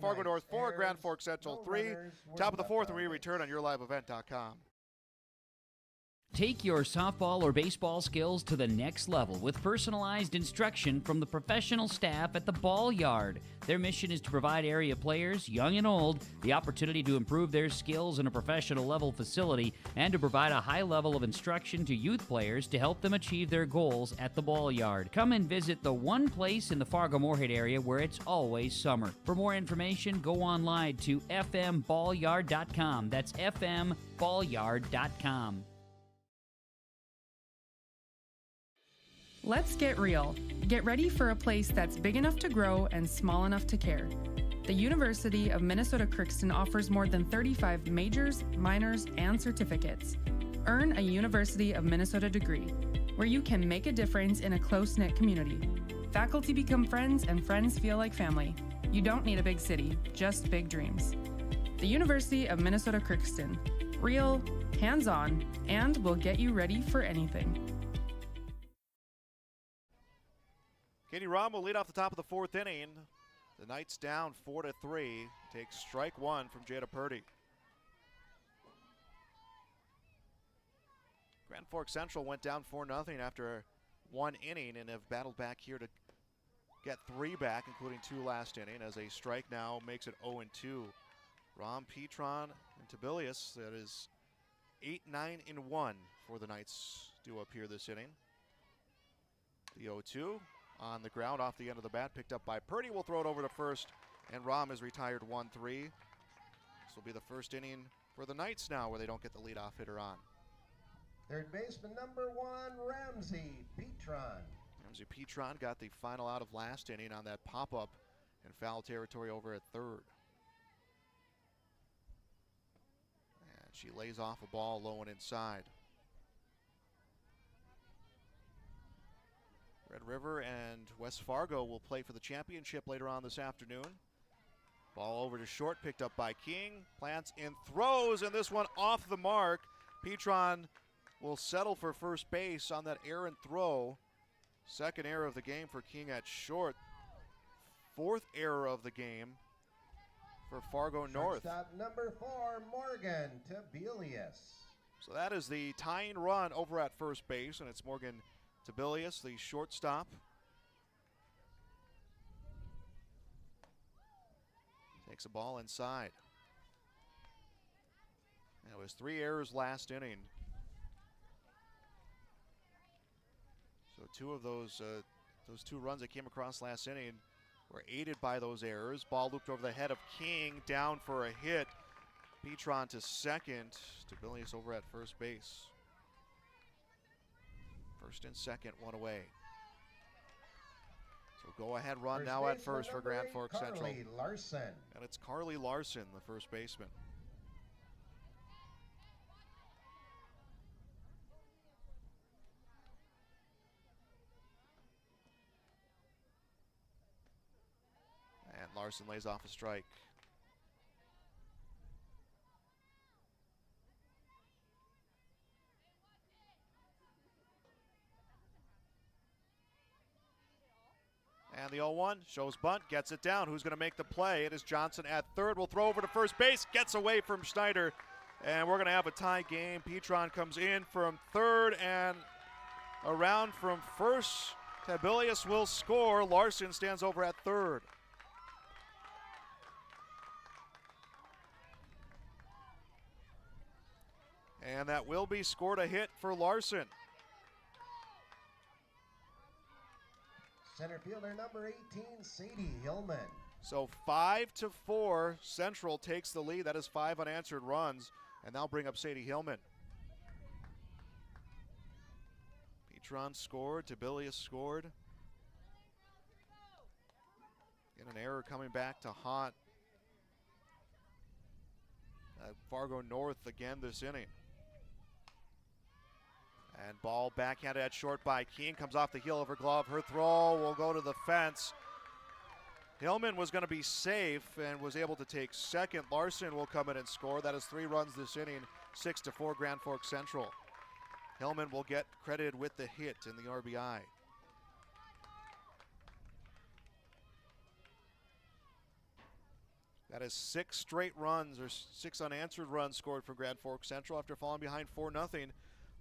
Fargo North 4, Grand Forks Central 3. Top of the 4th, and we return on YourLiveEvent.com. Take your softball or baseball skills to the next level with personalized instruction from the professional staff at the Ball Yard. Their mission is to provide area players, young and old, the opportunity to improve their skills in a professional level facility and to provide a high level of instruction to youth players to help them achieve their goals at the Ball Yard. Come and visit the one place in the Fargo-Moorhead area where it's always summer. For more information, go online to fmballyard.com. That's fmballyard.com. Let's get real. Get ready for a place that's big enough to grow and small enough to care. The University of Minnesota-Crookston offers more than 35 majors, minors, and certificates. Earn a University of Minnesota degree, where you can make a difference in a close-knit community. Faculty become friends, and friends feel like family. You don't need a big city, just big dreams. The University of Minnesota-Crookston. Real, hands-on, and will get you ready for anything. Katie Rom will lead off the top of the 4th inning. The Knights down 4-3. Takes strike one from Jada Purdy. Grand Forks Central went down 4-0 after 1 inning and have battled back here to get 3 back, including 2 last inning, as a strike now makes it 0-2. Rom, Petron, and Tabilius, that is 8-9-1 for the Knights due up here this inning. The 0-2 on the ground off the end of the bat, picked up by Purdy. Will throw it over to first, and Rom is retired 1-3. This will be the first inning for the Knights now, where they don't get the leadoff hitter on. Third baseman number 1, Ramsey Petron. Ramsey Petron got the final out of last inning on that pop-up in foul territory over at third. And she lays off a ball low and inside. Red River and West Fargo will play for the championship later on this afternoon. Ball over to short, picked up by King. Plants and throws, and this one off the mark. Petron will settle for first base on that errant throw. Second error of the game for King at short. 4th error of the game for Fargo North. Shortstop number 4, Morgan Tabilius. So that is the tying run over at first base, and it's Morgan Tabilius, the shortstop. Takes a ball inside. It was 3 errors last inning. So 2 of those 2 runs that came across last inning were aided by those errors. Ball looped over the head of King, down for a hit. Petron to second. Tabilius over at first base. First and second, 1 away. So go ahead run First now at baseman first for number Grand 8, Forks Central. Carly Larson. And it's Carly Larson, the first baseman. And Larson lays off a strike. And the 0-1 shows bunt, gets it down. Who's going to make the play? It is Johnson at third. Will throw over to first base, gets away from Schneider. And we're going to have a tie game. Petron comes in from third and around from first. Tabilius will score. Larson stands over at third. And that will be scored a hit for Larson. Center fielder number 18, Sadie Hillman. So 5-4, Central takes the lead. That is 5 unanswered runs, and they'll bring up Sadie Hillman. Petron scored, Tabilius scored. And an error coming back to haunt Fargo North again this inning. And ball backhanded at short by Keene. Comes off the heel of her glove. Her throw will go to the fence. Hillman was going to be safe and was able to take second. Larson will come in and score. That is 3 runs this inning, 6-4 Grand Forks Central. Hillman will get credited with the hit in the RBI. That is 6 straight runs, or 6 unanswered runs scored for Grand Forks Central after falling behind 4-0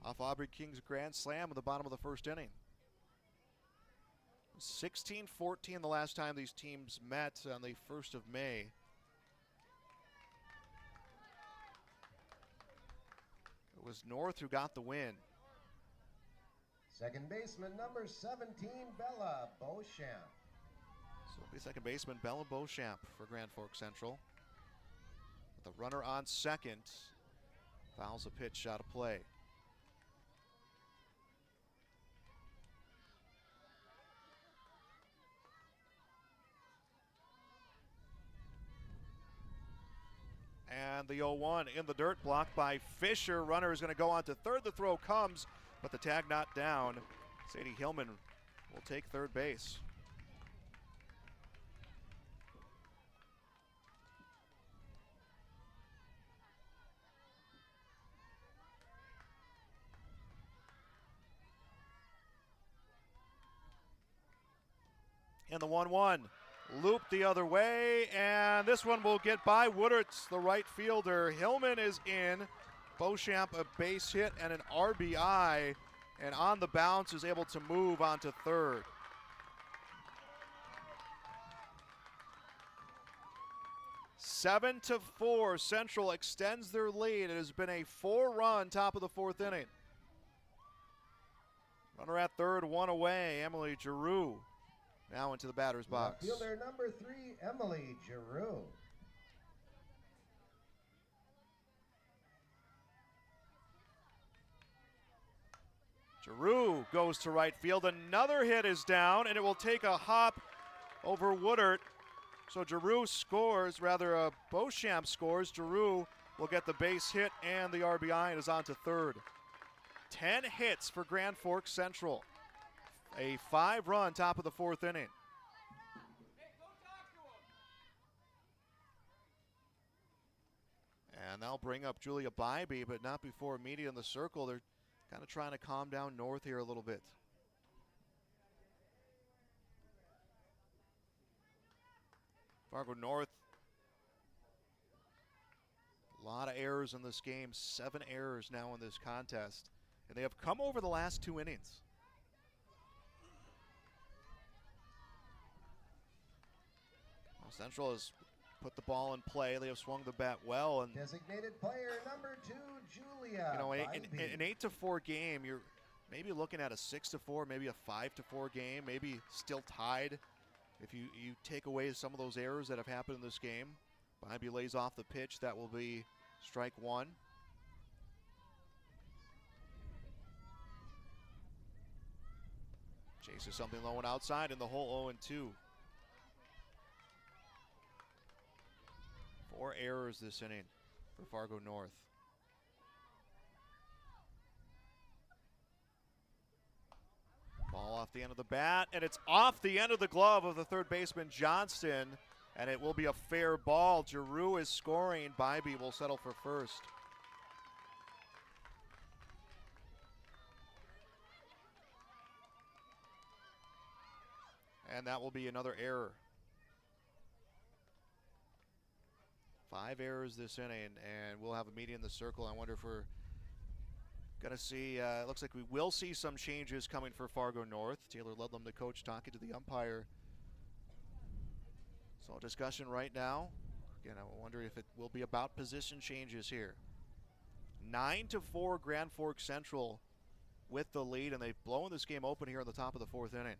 off Aubrey King's grand slam at the bottom of the first inning. 16-14 the last time these teams met on the 1st of May. It was North who got the win. Second baseman number 17, Bella Beauchamp. So it'll be second baseman Bella Beauchamp for Grand Forks Central. With the runner on second, fouls a pitch out of play. And the 0-1 in the dirt, blocked by Fisher. Runner is going to go on to third. The throw comes, but the tag not down. Sadie Hillman will take third base. And the 1-1 looped the other way, and this one will get by Woodart's, the right fielder. Hillman is in. Beauchamp a base hit and an RBI, and on the bounce is able to move on to third. Seven to 4, Central extends their lead. It has been a 4-run top of the fourth inning. Runner at third, one away. Emily Giroux now into the batter's box. Fielder number 3, Emily Giroux. Giroux goes to right field. Another hit is down, and it will take a hop over Woodard. So Giroux scores, rather Beauchamp scores. Giroux will get the base hit and the RBI and is on to third. 10 hits for Grand Forks Central. A 5-run top of the fourth inning. And they'll bring up Julia Bybee, but not before media in the circle. They're kind of trying to calm down North here a little bit. Fargo North, a lot of errors in this game. 7 errors now in this contest. And they have come over the last 2 innings. Well, Central has put the ball in play. They have swung the bat well. And designated player number 2, Julia. You know, an 8-4 game, you're maybe looking at a 6-4, maybe a 5-4 game, maybe still tied. If you take away some of those errors that have happened in this game. Bybee lays off the pitch. That will be strike 1. Chases something low and outside in the hole, 0-2. 4 errors this inning for Fargo North. Ball off the end of the bat, and it's off the end of the glove of the third baseman Johnston, and it will be a fair ball. Giroux is scoring. Bybee will settle for first. And that will be another error. 5 errors this inning, and we'll have a meeting in the circle. I wonder if we're going to see, it looks like we will see some changes coming for Fargo North. Taylor Ludlam, the coach, talking to the umpire. So discussion right now. Again, I wonder if it will be about position changes here. 9-4 Grand Forks Central with the lead, and they've blown this game open here in the top of the fourth inning.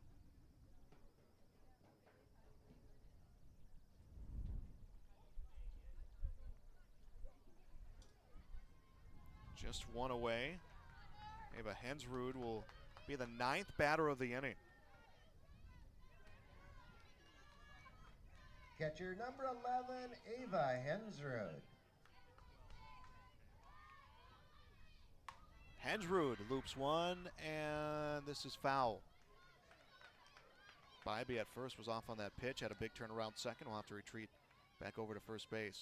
Just one away. Ava Hensrud will be the 9th batter of the inning. Catcher number 11, Ava Hensrud. Hensrud loops one, and this is foul. Bybee at first was off on that pitch, had a big turnaround second. We'll have to retreat back over to first base.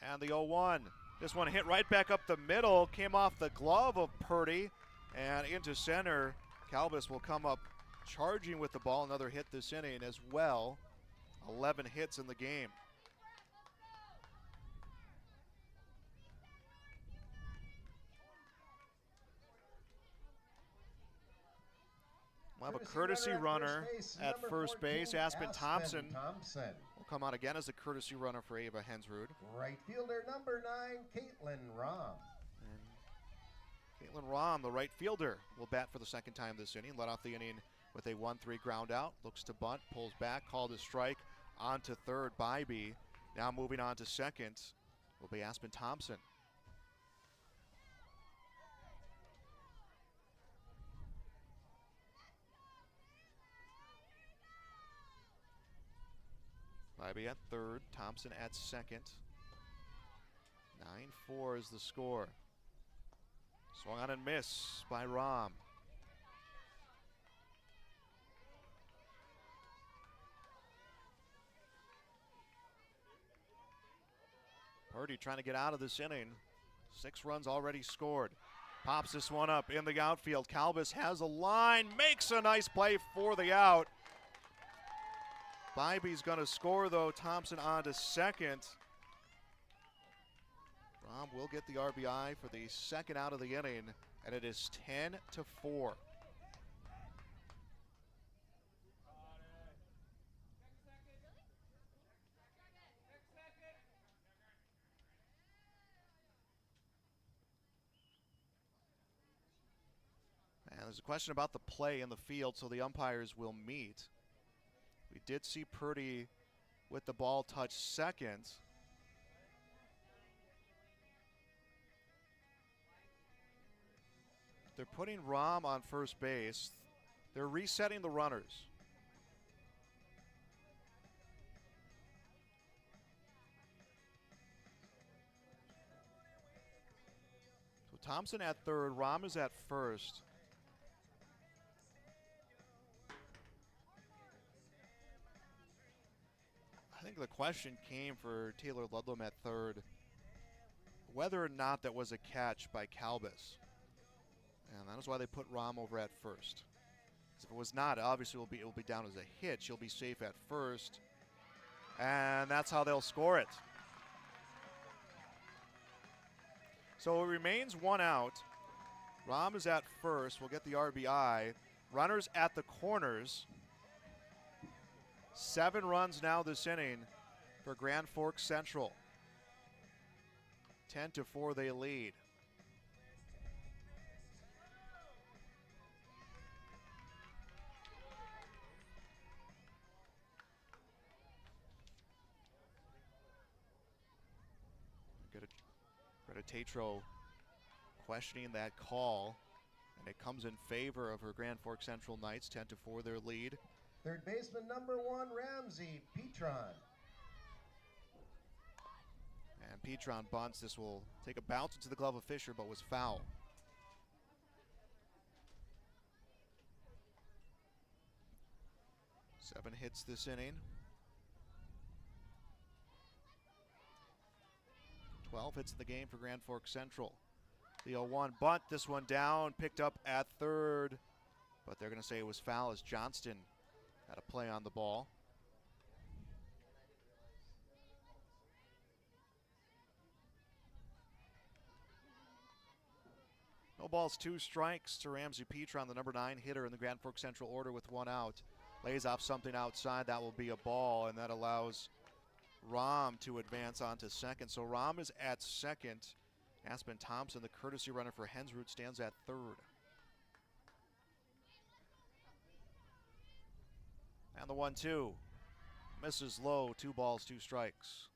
And the 0-1. This one hit right back up the middle, came off the glove of Purdy and into center. Calvis will come up charging with the ball. Another hit this inning as well. 11 hits in the game. We'll have a courtesy runner at first base. Aspen Thompson will come out again as a courtesy runner for Ava Hensrud. Right fielder number 9, Caitlin Rom. And Caitlin Rom, the right fielder, will bat for the second time this inning. Led off the inning with a 1-3 ground out. Looks to bunt, pulls back, called a strike. On to third, Bybee. Now moving on to second will be Aspen Thompson. Bybee at third, Thompson at second. 9-4 is the score. Swung on and miss by Rom. Purdy trying to get out of this inning. 6 runs already scored. Pops this one up in the outfield. Calbus has a line, makes a nice play for the out. Bybee's going to score, though. Thompson on to second. Rom will get the RBI for the second out of the inning, and it is 10-4. And there's a question about the play in the field, so the umpires will meet. We did see Purdy with the ball touch second. They're putting Rom on first base. They're resetting the runners. So Thompson at third, Rom is at first. I think the question came for Taylor Ludlam at third, whether or not that was a catch by Calbus. And that is why they put Rom over at first. If it was not, obviously it will be down as a hit. She'll be safe at first. And that's how they'll score it. So it remains 1 out. Rom is at first. We'll get the RBI. Runners at the corners. 7 runs now this inning for Grand Forks Central. 10-4 they lead. Greta Tatro questioning that call, and it comes in favor of her Grand Forks Central Knights. 10-4 their lead. Third baseman number 1, Ramsey Petron. And Petron bunts. This will take a bounce into the glove of Fisher, but was foul. Seven hits this inning. 12 hits in the game for Grand Forks Central. The 0-1 bunt, this one down, picked up at third, but they're going to say it was foul as Johnston had a play on the ball. No balls, 2 strikes to Ramsey Petron, the number 9 hitter in the Grand Forks Central order with 1 out. Lays off something outside, that will be a ball, and that allows Rom to advance on to second. So Rom is at second. Aspen Thompson, the courtesy runner for Hensrud, stands at third. And the 1-2 misses low. 2 balls, 2 strikes.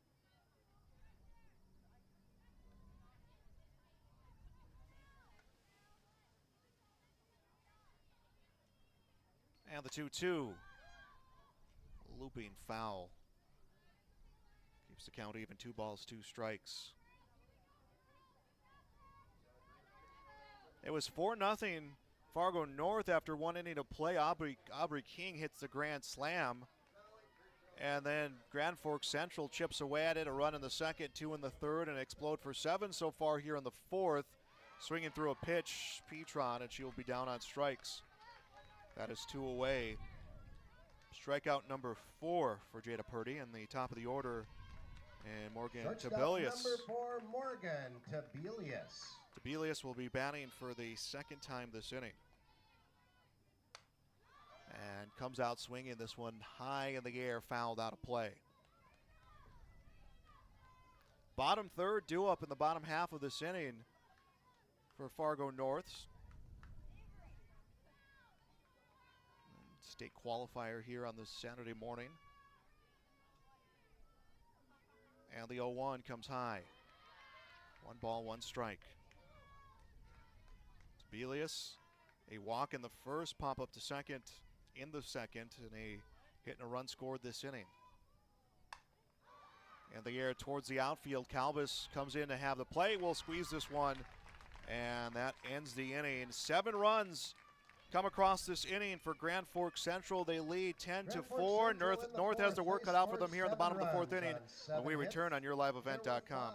And the 2-2. Looping foul. Keeps the count even. 2 balls, 2 strikes. It was 4-0 Fargo North after 1 inning of play. Aubrey King hits the grand slam. And then Grand Forks Central chips away at it. A run in the second, 2 in the third, and explode for 7 so far here in the fourth. Swinging through a pitch, Petron, and she'll be down on strikes. That is 2 away. Strikeout number 4 for Jada Purdy in the top of the order. And Morgan Tebelius. Number 4, Morgan Tebelius. Tebelius will be batting for the second time this inning. And comes out swinging, this one high in the air, fouled out of play. Bottom third, due up in the bottom half of this inning for Fargo North. State qualifier here on this Saturday morning. And the 0-1 comes high. 1 ball, 1 strike. Tebelius, a walk in the first, pop up to second in the second, and a hit and a run scored this inning. And the air towards the outfield. Calbus comes in to have the play. Will squeeze this one, and that ends the inning. 7 runs come across this inning for Grand Forks Central. They lead 10-4. North has their work cut out for them here in the bottom of the 4th inning when we return on YourLiveEvent.com.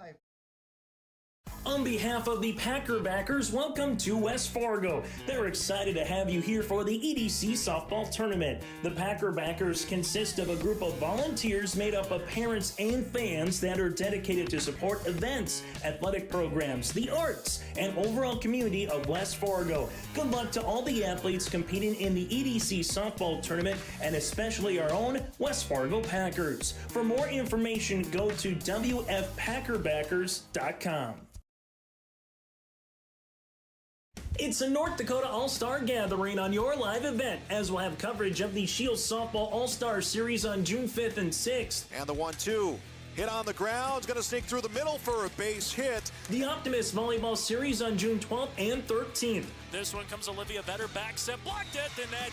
On behalf of the Packer backers, welcome to West Fargo. They're excited to have you here for the EDC softball tournament. The Packer backers consist of a group of volunteers made up of parents and fans that are dedicated to support events, athletic programs, the arts, and overall community of West Fargo. Good luck to all the athletes competing in the EDC softball tournament, and especially our own West Fargo Packers. For more information, go to wfpackerbackers.com. It's a North Dakota All-Star Gathering on your live event, as we'll have coverage of the Shields Softball All-Star Series on June 5th and 6th. And the 1-2. Hit on the ground, going to sneak through the middle for a base hit. The Optimist Volleyball Series on June 12th and 13th. This one comes Olivia Vetter, back set, blocked at the net.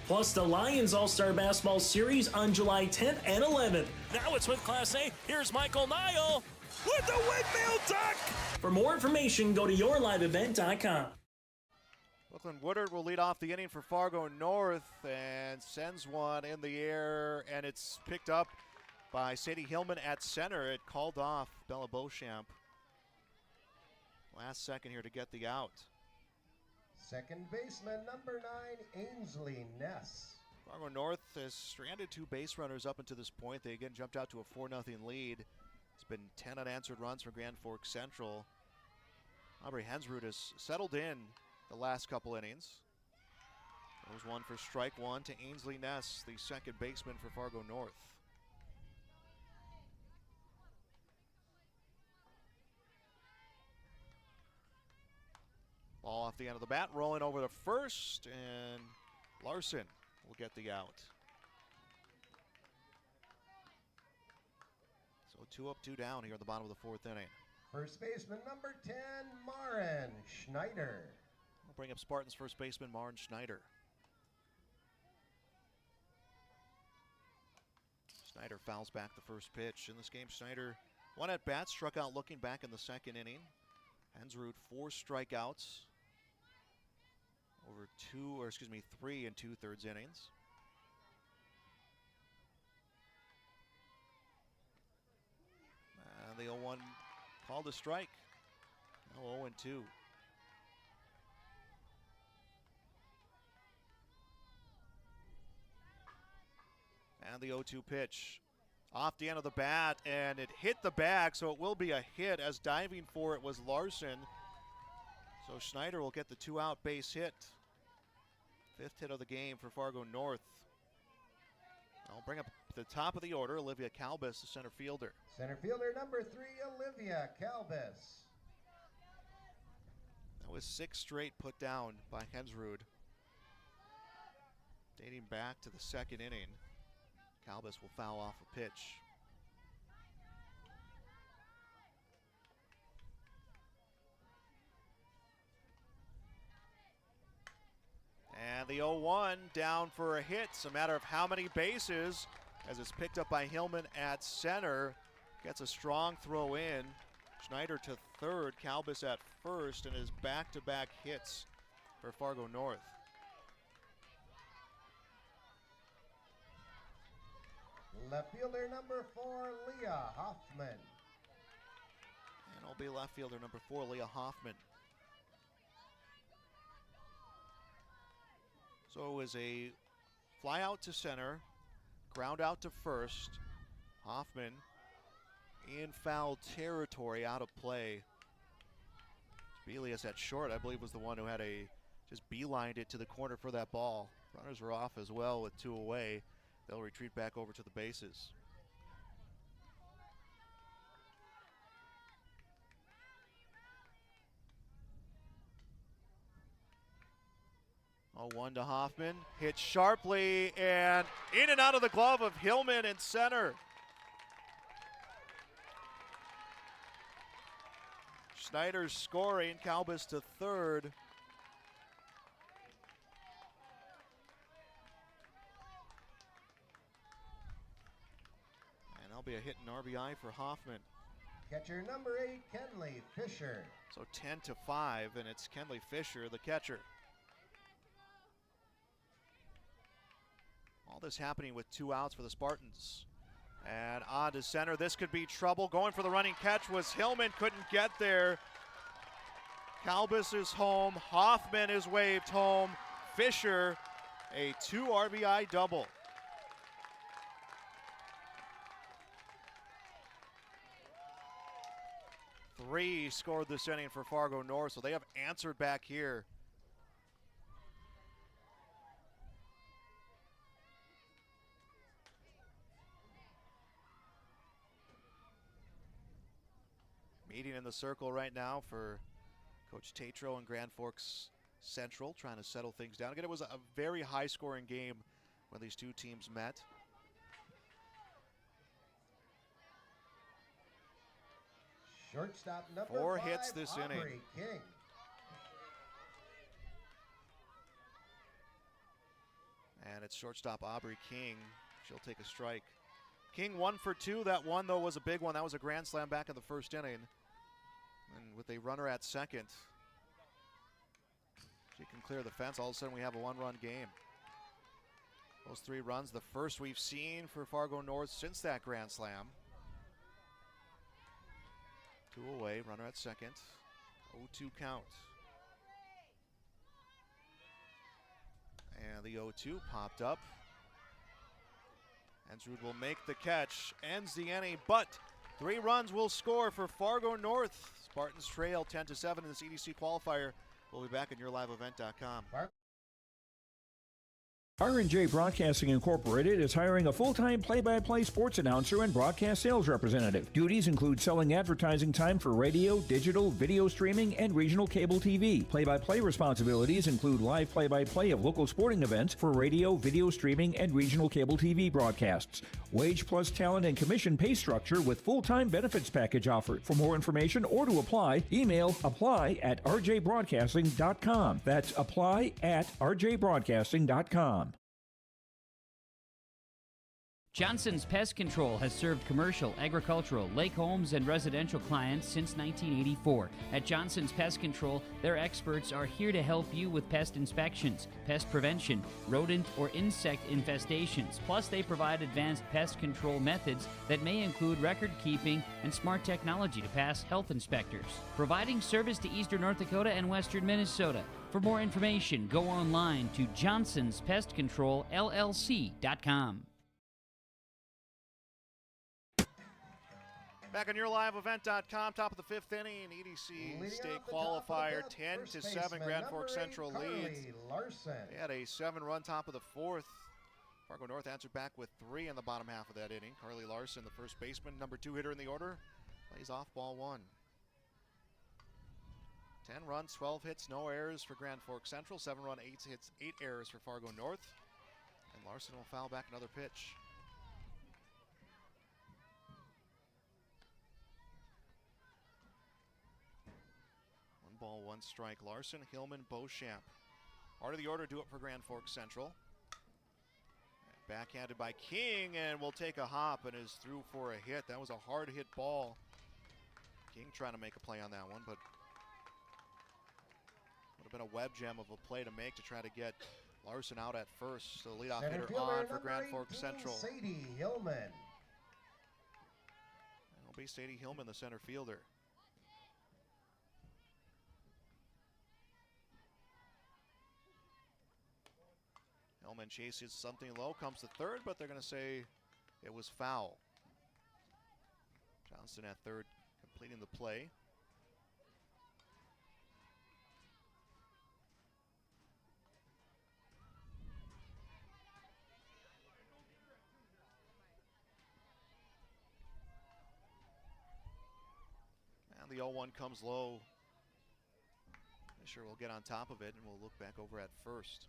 Plus the Lions All-Star Basketball Series on July 10th and 11th. Now it's with Class A. Here's Michael Nile with the windmill duck. For more information, go to yourliveevent.com. Brooklyn Woodard will lead off the inning for Fargo North and sends one in the air, and it's picked up by Sadie Hillman at center. It called off Bella Beauchamp. Last second here to get the out. Second baseman, number 9, Ainsley Ness. Fargo North has stranded 2 base runners up until this point. They again jumped out to a 4-0 lead. It's been 10 unanswered runs for Grand Forks Central. Aubrey Hensrud has settled in the last couple innings. There was one for strike one to Ainsley Ness, the second baseman for Fargo North. Ball off the end of the bat, rolling over to first, and Larson will get the out. So 2 up, 2 down here at the bottom of the 4th inning. First baseman, number 10, Maren Schneider. We'll bring up Spartans first baseman Maren Schneider. Schneider fouls back the first pitch. In this game, Schneider, 1 at bat, struck out looking back in the 2nd inning. Hensrud, 4 strikeouts over 3 and 2/3 innings. And the 0-1 called a strike. Now 0-2. And the 0-2 pitch off the end of the bat, and it hit the bag, so it will be a hit, as diving for it was Larson. So Schneider will get the 2-out base hit. 5th hit of the game for Fargo North. I'll bring up the top of the order, Olivia Calbus, the center fielder. Center fielder number 3, Olivia Calbus. That was 6 straight put down by Hensrud, dating back to the 2nd inning. Calbus will foul off a pitch. And the 0-1 down for a hit. It's a matter of how many bases, as it's picked up by Hillman at center. Gets a strong throw in. Schneider to third, Calbus at first, and his back-to-back hits for Fargo North. Left fielder number 4, Leah Hoffman. And it'll be left fielder number 4, Leah Hoffman. So it was a fly out to center, ground out to first. Hoffman in foul territory, out of play. Belius at short, I believe, was the one who had just beelined it to the corner for that ball. Runners were off as well with 2 away. They'll retreat back over to the bases. Oh, 1 to Hoffman, hit sharply and in and out of the glove of Hillman in center. Schneider's scoring, Calbus to third. And that'll be a hit and RBI for Hoffman. Catcher number 8, Kenley Fisher. So 10-5, and it's Kenley Fisher, the catcher. All this happening with 2 outs for the Spartans. And on to center. This could be trouble. Going for the running catch was Hillman. Couldn't get there. Kalbus is home. Hoffman is waved home. Fisher, a 2 RBI double. Three scored this inning for Fargo North, so they have answered back here. Meeting in the circle right now for Coach Tatro and Grand Forks Central, trying to settle things down. Again, it was a very high-scoring game when these two teams met. Shortstop number 4 5, hits this inning. Aubrey King. And it's shortstop Aubrey King. She'll take a strike. King 1 for 2. That one, though, was a big one. That was a grand slam back in the first inning. And with a runner at second, she can clear the fence. All of a sudden, we have a 1-run game. Those 3 runs, the first we've seen for Fargo North since that grand slam. 2 away, runner at second. 0-2 count. And the 0-2 popped up. Ensrud will make the catch, ends the inning, but 3 runs will score for Fargo North. Spartans trail 10-7 in this EDC qualifier. We'll be back at yourliveevent.com. R&J Broadcasting Incorporated is hiring a full-time play-by-play sports announcer and broadcast sales representative. Duties include selling advertising time for radio, digital, video streaming, and regional cable TV. Play-by-play responsibilities include live play-by-play of local sporting events for radio, video streaming, and regional cable TV broadcasts. Wage plus talent and commission pay structure with full-time benefits package offered. For more information or to apply, email apply@rjbroadcasting.com. That's apply@rjbroadcasting.com. Johnson's Pest Control has served commercial, agricultural, lake homes, and residential clients since 1984. At Johnson's Pest Control, their experts are here to help you with pest inspections, pest prevention, rodent or insect infestations. Plus, they provide advanced pest control methods that may include record keeping and smart technology to pass health inspectors. Providing service to eastern North Dakota and western Minnesota. For more information, go online to johnsonspestcontrolllc.com. Back on yourliveevent.com, top of the 5th inning, EDC State Qualifier, 10-7, Grand Forks Central leads. They had a 7-run top of the 4th. Fargo North answered back with 3 in the bottom half of that inning. Carly Larson, the first baseman, number 2 hitter in the order, plays off ball 1. 10 runs, 12 hits, no errors for Grand Forks Central. 7-run, 8 hits, 8 errors for Fargo North. And Larson will foul back another pitch. 1 strike. Larson, Hillman, Beauchamp. Heart of the order, do it for Grand Forks Central. Backhanded by King, and will take a hop and is through for a hit. That was a hard hit ball. King trying to make a play on that one, but would have been a web gem of a play to make to try to get Larson out at first. So the leadoff hitter on for Grand Forks Central. Sadie Hillman. It'll be Sadie Hillman, the center fielder. Hillman chases something low, comes to third, but they're going to say it was foul. Johnson at third, completing the play. And the 0-1 comes low. Fisher will get on top of it, and we'll look back over at first.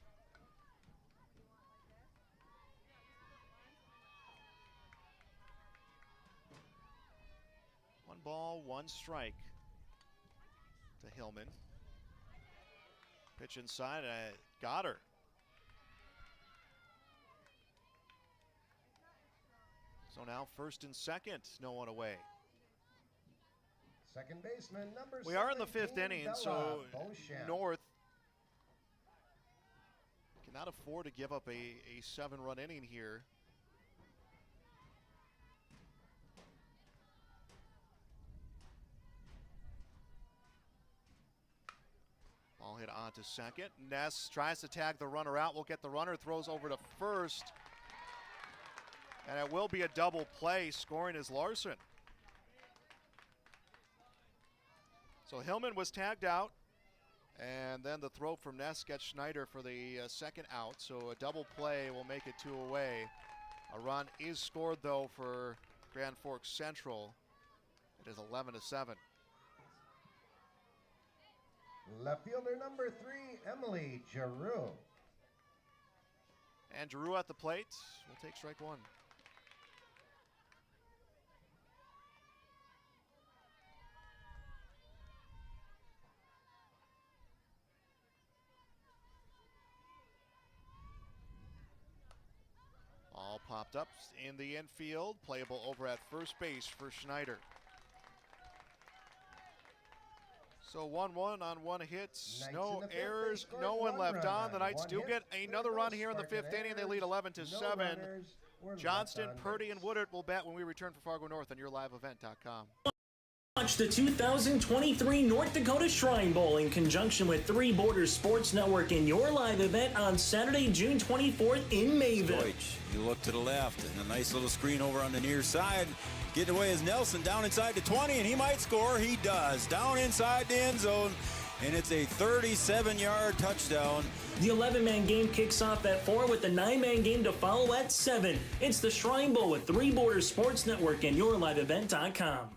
1 ball, 1 strike to Hillman. Pitch inside, got her. So now first and second, no one away. Second baseman, number 17. We are in the 5th inning, so Beauchamp. North cannot afford to give up a 7-run inning here. on to second. Ness tries to tag the runner out. We'll get the runner, throws over to first. And it will be a double play. Scoring is Larson. So Hillman was tagged out. And then the throw from Ness gets Schneider for the second out. So a double play will make it 2 away. A run is scored, though, for Grand Forks Central. It is 11-7. Left fielder number 3, Emily Giroux. And Giroux at the plate will take strike one. All popped up in the infield. Playable over at first base for Schneider. So 1-1 on one hit, no errors, no one left on. The Knights do get another run here in the 5th inning. They lead 11-7. Johnston, Purdy, and Woodard will bat when we return for Fargo North on yourliveevent.com. Watch the 2023 North Dakota Shrine Bowl in conjunction with Three Borders Sports Network in your live event on Saturday, June 24th in Mayville. Deutsch, you look to the left, and a nice little screen over on the near side. Getting away is Nelson down inside the 20, and he might score. He does. Down inside the end zone, and it's a 37-yard touchdown. The 11-man game kicks off at 4 with the 9-man game to follow at 7. It's the Shrine Bowl with Three Borders Sports Network and yourliveevent.com.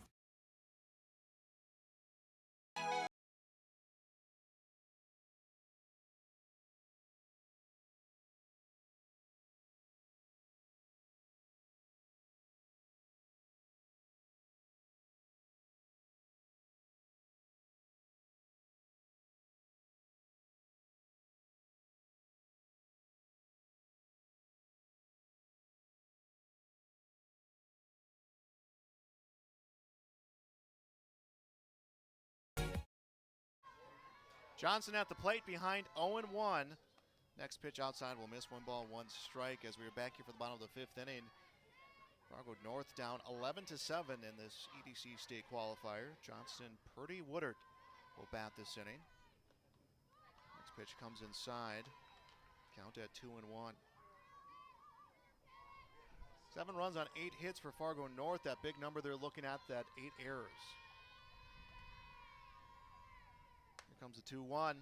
Johnson at the plate behind 0-1. Next pitch outside will miss. 1 ball, 1 strike as we are back here for the bottom of the 5th inning. Fargo North down 11-7 in this EDC state qualifier. Johnson, Purdy, Woodard will bat this inning. Next pitch comes inside. Count at 2-1. 7 runs on 8 hits for Fargo North. That big number they're looking at, that 8 errors. Comes a 2-1.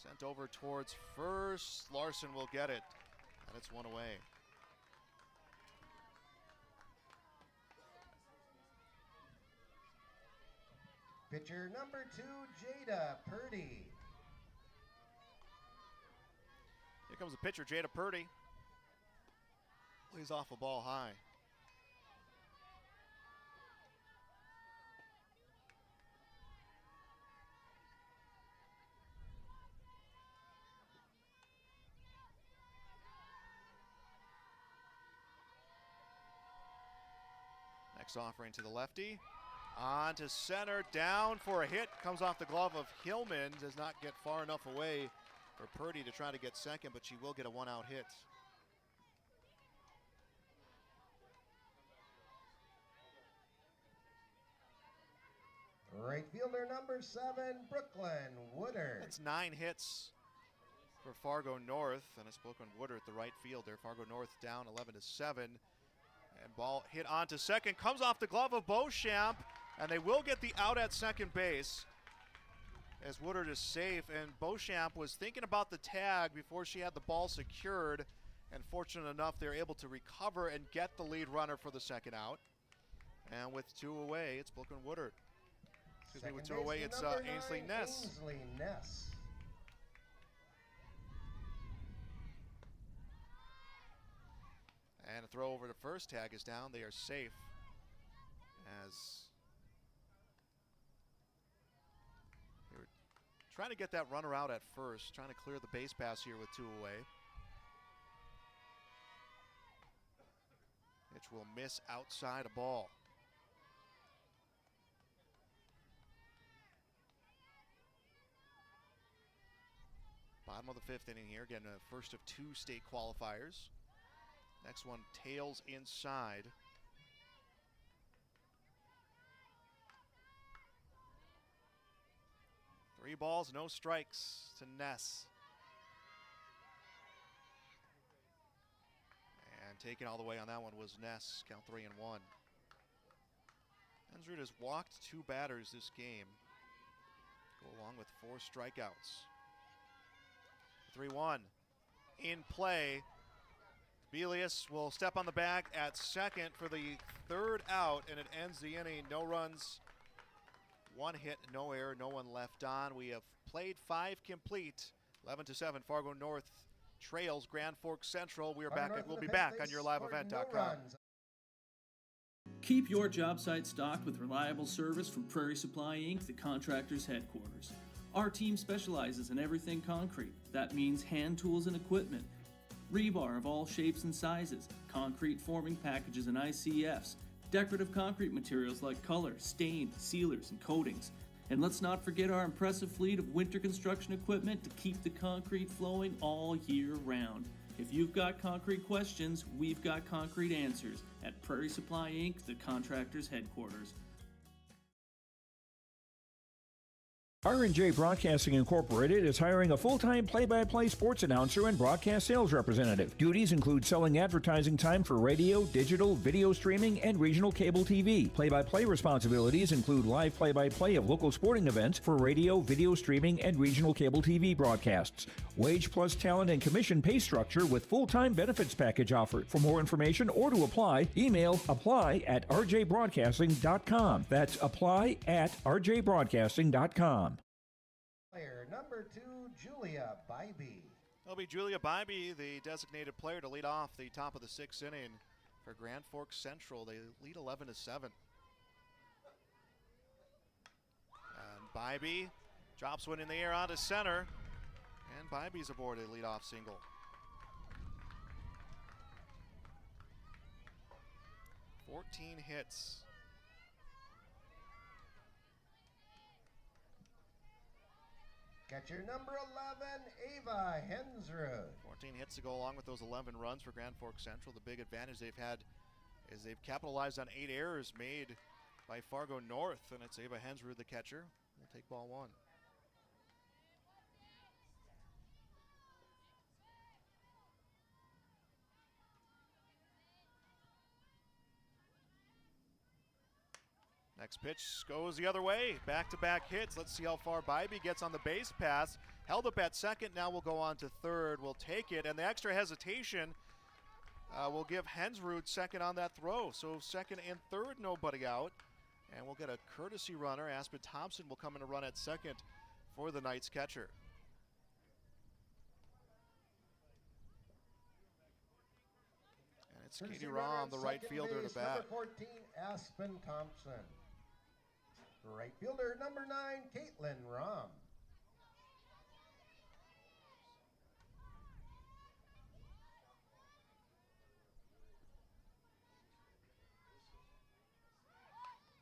Sent over towards first. Larson will get it. And it's 1 away. Pitcher number 2, Jada Purdy. Here comes the pitcher, Jada Purdy. Lays off a ball high. Next offering to the lefty. On to center, down for a hit. Comes off the glove of Hillman. Does not get far enough away for Purdy to try to get second, but she will get a 1-out hit. Right fielder number 7, Brooklyn Woodard. That's 9 hits for Fargo North, and it's Brooklyn Woodard, the right fielder. Fargo North down 11-7. And ball hit onto second, comes off the glove of Beauchamp, and they will get the out at second base as Woodard is safe. And Beauchamp was thinking about the tag before she had the ball secured, and fortunate enough they're able to recover and get the lead runner for the second out. And with 2 away, it's Brooklyn Woodard. Excuse me, with 2 away, it's Ainsley Ness. Ainsley Ness. And a throw over to first, tag is down. They are safe as they were trying to get that runner out at first, trying to clear the base pass here with 2 away. Pitch will miss outside a ball. Bottom of the 5th inning here, again, the first of 2 state qualifiers. Next one tails inside. 3 balls, no strikes to Ness. And taken all the way on that one was Ness. Count 3-1. Hensrud has walked 2 batters this game. Go along with 4 strikeouts. 3-1 in play. Belius will step on the bag at second for the 3rd out, and it ends the inning. No runs, 1 hit, no error, no one left on. We have played 5 complete. 11-7, Fargo North trails Grand Forks Central. We'll be back on yourliveevent.com. Keep your job site stocked with reliable service from Prairie Supply Inc., the contractor's headquarters. Our team specializes in everything concrete. That means hand tools and equipment, rebar of all shapes and sizes, concrete forming packages and ICFs, decorative concrete materials like color, stain, sealers, and coatings. And let's not forget our impressive fleet of winter construction equipment to keep the concrete flowing all year round. If you've got concrete questions, we've got concrete answers at Prairie Supply Inc., the contractor's headquarters. R&J Broadcasting Incorporated is hiring a full-time play-by-play sports announcer and broadcast sales representative. Duties include selling advertising time for radio, digital, video streaming, and regional cable TV. Play-by-play responsibilities include live play-by-play of local sporting events for radio, video streaming, and regional cable TV broadcasts. Wage plus talent and commission pay structure with full-time benefits package offered. For more information or to apply, email apply@rjbroadcasting.com. That's apply@rjbroadcasting.com. Player number 2, Julia Bybee. It'll be Julia Bybee, the designated player to lead off the top of the 6th inning for Grand Forks Central. They lead 11-7. And Bybee drops one in the air onto center. And Bybee's aboard a leadoff single. "14 hits. Catcher number 11, Ava Hensrud. 14 hits to go along with those 11 runs for Grand Forks Central. The big advantage they've had is they've capitalized on 8 errors made by Fargo North, and it's Ava Hensrud, the catcher. We'll take ball 1. Next pitch goes the other way. Back-to-back hits. Let's see how far Bybee gets on the base pass. Held up at second. Now we'll go on to third. We'll take it. And the extra hesitation will give Hensrud second on that throw. So second and third, nobody out. And we'll get a courtesy runner. Aspen Thompson will come in to run at second for the Knights catcher. And it's Katie Rahm, the right fielder, to bat. Number 14, Aspen Thompson. Right fielder number 9, Caitlin Rahm.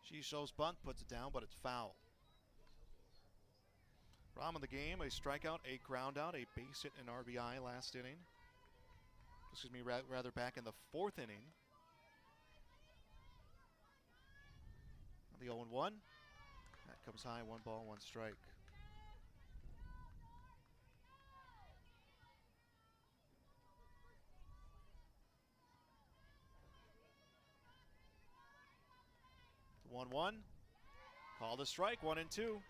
She shows bunt, puts it down, but it's foul. Rahm in the game, a strikeout, a ground out, a base hit, and RBI last inning. Excuse me, rather back in the 4th inning. The 0-1. That comes high, 1 ball, 1 strike. The 1-1. Called a strike, 1-2.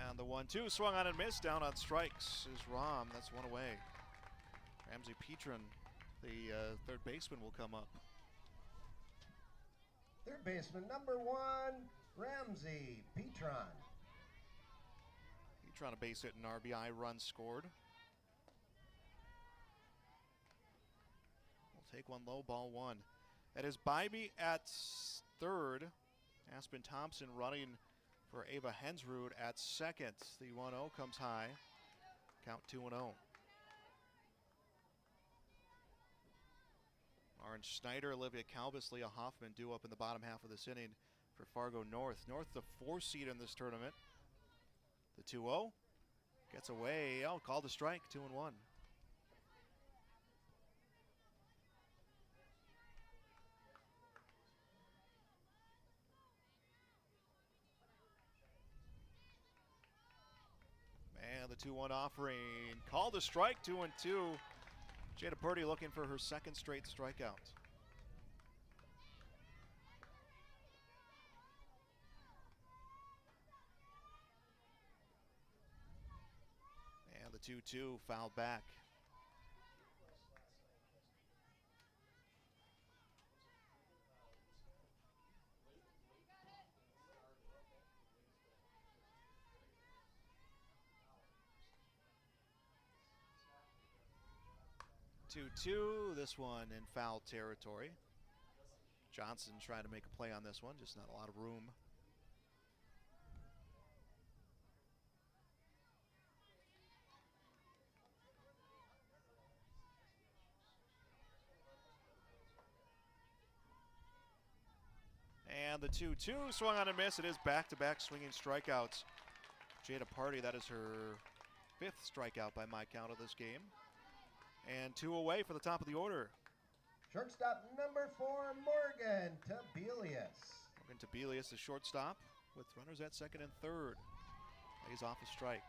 And the 1-2 swung on and missed. Down on strikes is Rahm. That's 1 away. Ramsey Petron, the third baseman, will come up. Third baseman number 1, Ramsey Petron. Petron, a base hit and RBI run scored. We'll take one low, ball 1. That is Bybee at third. Aspen Thompson running for Ava Hensrud at second. The 1-0 comes high. Count 2-0. Lauren Schneider, Olivia Kalbus, Leah Hoffman due up in the bottom half of this inning for Fargo North. North, the 4 seed in this tournament. The 2-0. Gets away. Oh, called a strike. 2-1. And the 2-1 offering. Called a strike. 2-2. Jada Purdy looking for her second straight strikeout. And the 2-2 fouled back. This one in foul territory. Johnson trying to make a play on this one, just not a lot of room. And the 2-2 swung on and miss. It is back-to-back swinging strikeouts. Jada Purdy, that is her 5th strikeout by my count of this game. And 2 away for the top of the order. Shortstop number 4, Morgan Tobelius. Morgan Tobelius, the shortstop, with runners at second and third. Lays off a strike.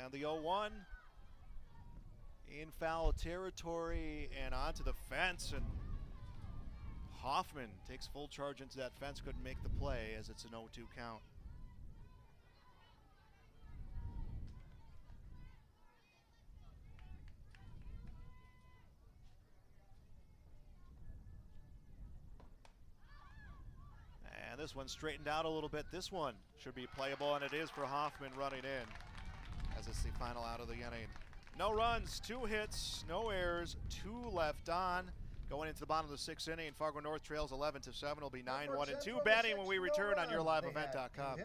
And the 0-1 in foul territory and onto the fence, and Hoffman takes full charge into that fence, couldn't make the play as it's an 0-2 count. And this one straightened out a little bit. This one should be playable, and it is for Hoffman running in as it's the final out of the inning. No runs, 2 hits, no errors, 2 left on. Going into the bottom of the 6th inning, Fargo North trails 11-7. It'll be 9-1-2 batting when we return on YourLiveEvent.com.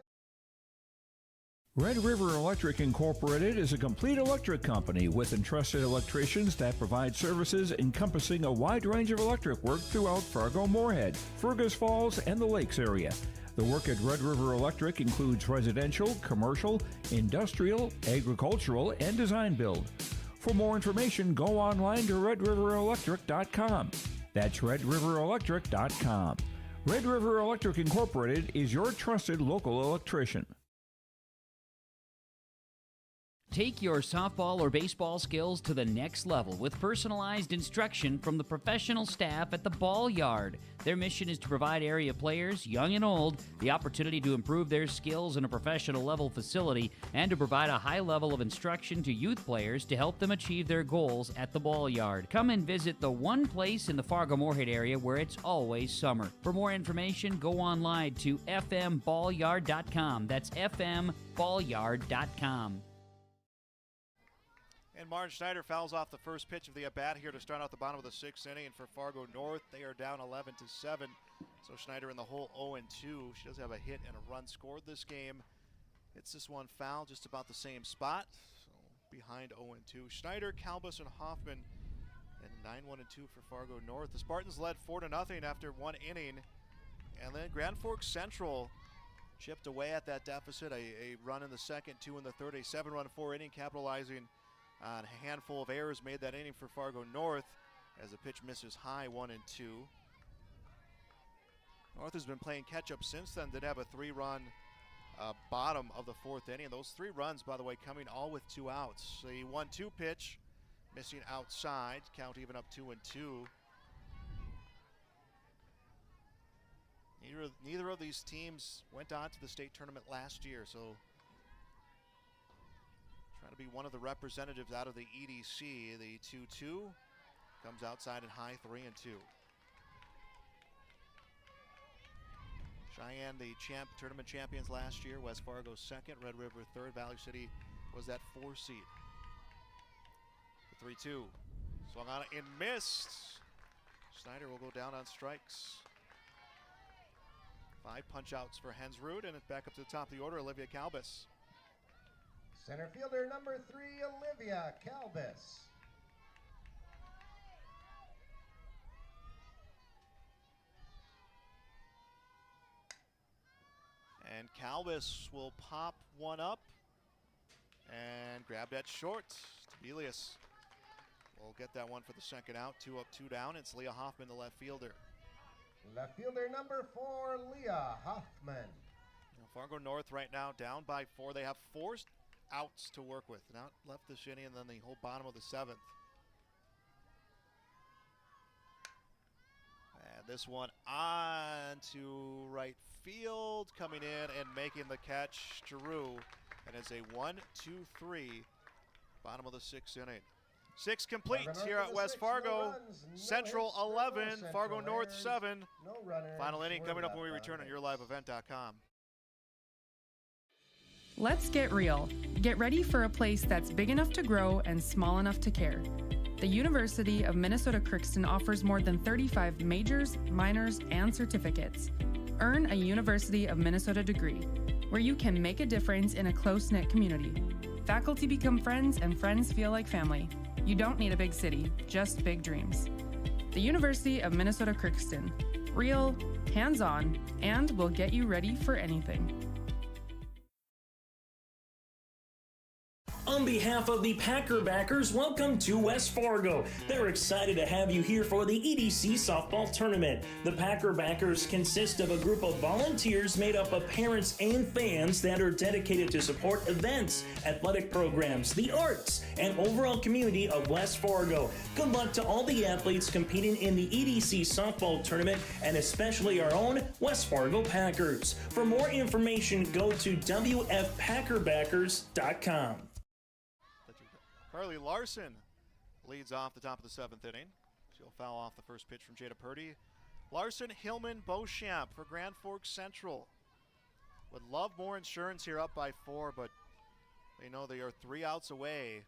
Red River Electric Incorporated is a complete electric company with entrusted electricians that provide services encompassing a wide range of electric work throughout Fargo-Moorhead, Fergus Falls, and the Lakes area. The work at Red River Electric includes residential, commercial, industrial, agricultural, and design build. For more information, go online to redriverelectric.com. That's redriverelectric.com. Red River Electric Incorporated is your trusted local electrician. Take your softball or baseball skills to the next level with personalized instruction from the professional staff at the Ball Yard. Their mission is to provide area players, young and old, the opportunity to improve their skills in a professional level facility and to provide a high level of instruction to youth players to help them achieve their goals at the Ball Yard. Come and visit the one place in the Fargo-Moorhead area where it's always summer. For more information, go online to fmballyard.com. That's fmballyard.com. And Martin Schneider fouls off the first pitch of the at-bat here to start out the bottom of the 6th inning. And for Fargo North, they are down 11-7. So Schneider in the hole 0-2. She does have a hit and a run scored this game. Hits this one foul just about the same spot. So behind 0-2. Schneider, Kalbus, and Hoffman. And 9-1-2 for Fargo North. The Spartans led 4-0 after 1 inning. And then Grand Forks Central chipped away at that deficit. A run in the second, 2 in the third. A 7-run 4 inning, capitalizing on a handful of errors made that inning for Fargo North as the pitch misses high, 1-2. North has been playing catch-up since then. Did have a 3-run bottom of the 4th inning. Those 3 runs, by the way, coming all with 2 outs. The 1-2 pitch missing outside. Count even up 2-2. Neither of these teams went on to the state tournament last year, so trying to be one of the representatives out of the EDC. The 2-2 comes outside and high, 3-2. Cheyenne, the tournament champions last year. West Fargo 2nd, Red River 3rd. Valley City was that 4 seed. The 3-2 swung on it and missed. Schneider will go down on strikes. 5 punch outs for Hensrud, and it's back up to the top of the order, Olivia Kalbus. Center fielder number 3, Olivia Kalbus. And Calvis will pop one up and grab that short. Tibelius will get that one for the second out. 2 up, 2 down. It's Leah Hoffman, the left fielder. Left fielder number 4, Leah Hoffman. Fargo North right now down by 4. They have 4 outs to work with. An out left this inning and then the whole bottom of the 7th. And this one on to right field, coming in and making the catch, Giroux. And it's a 1-2-3, bottom of the 6th inning. 6 complete here at West Fargo. Central 11, Fargo North 7. Final inning coming up when we return on YourLiveEvent.com. Let's get real. Get ready for a place that's big enough to grow and small enough to care. The University of Minnesota Crookston offers more than 35 majors, minors, and certificates. Earn a University of Minnesota degree, where you can make a difference in a close-knit community. Faculty become friends and friends feel like family. You don't need a big city, just big dreams. The University of Minnesota Crookston. Real, hands-on, and will get you ready for anything. On behalf of the Packer backers, welcome to West Fargo. They're excited to have you here for the EDC softball tournament. The Packer backers consist of a group of volunteers made up of parents and fans that are dedicated to support events, athletic programs, the arts, and overall community of West Fargo. Good luck to all the athletes competing in the EDC softball tournament, and especially our own West Fargo Packers. For more information, go to WFPackerbackers.com. Carly Larson leads off the top of the 7th inning. She'll foul off the first pitch from Jada Purdy. Larson, Hillman, Beauchamp for Grand Forks Central. Would love more insurance here, up by 4, but they know they are 3 outs away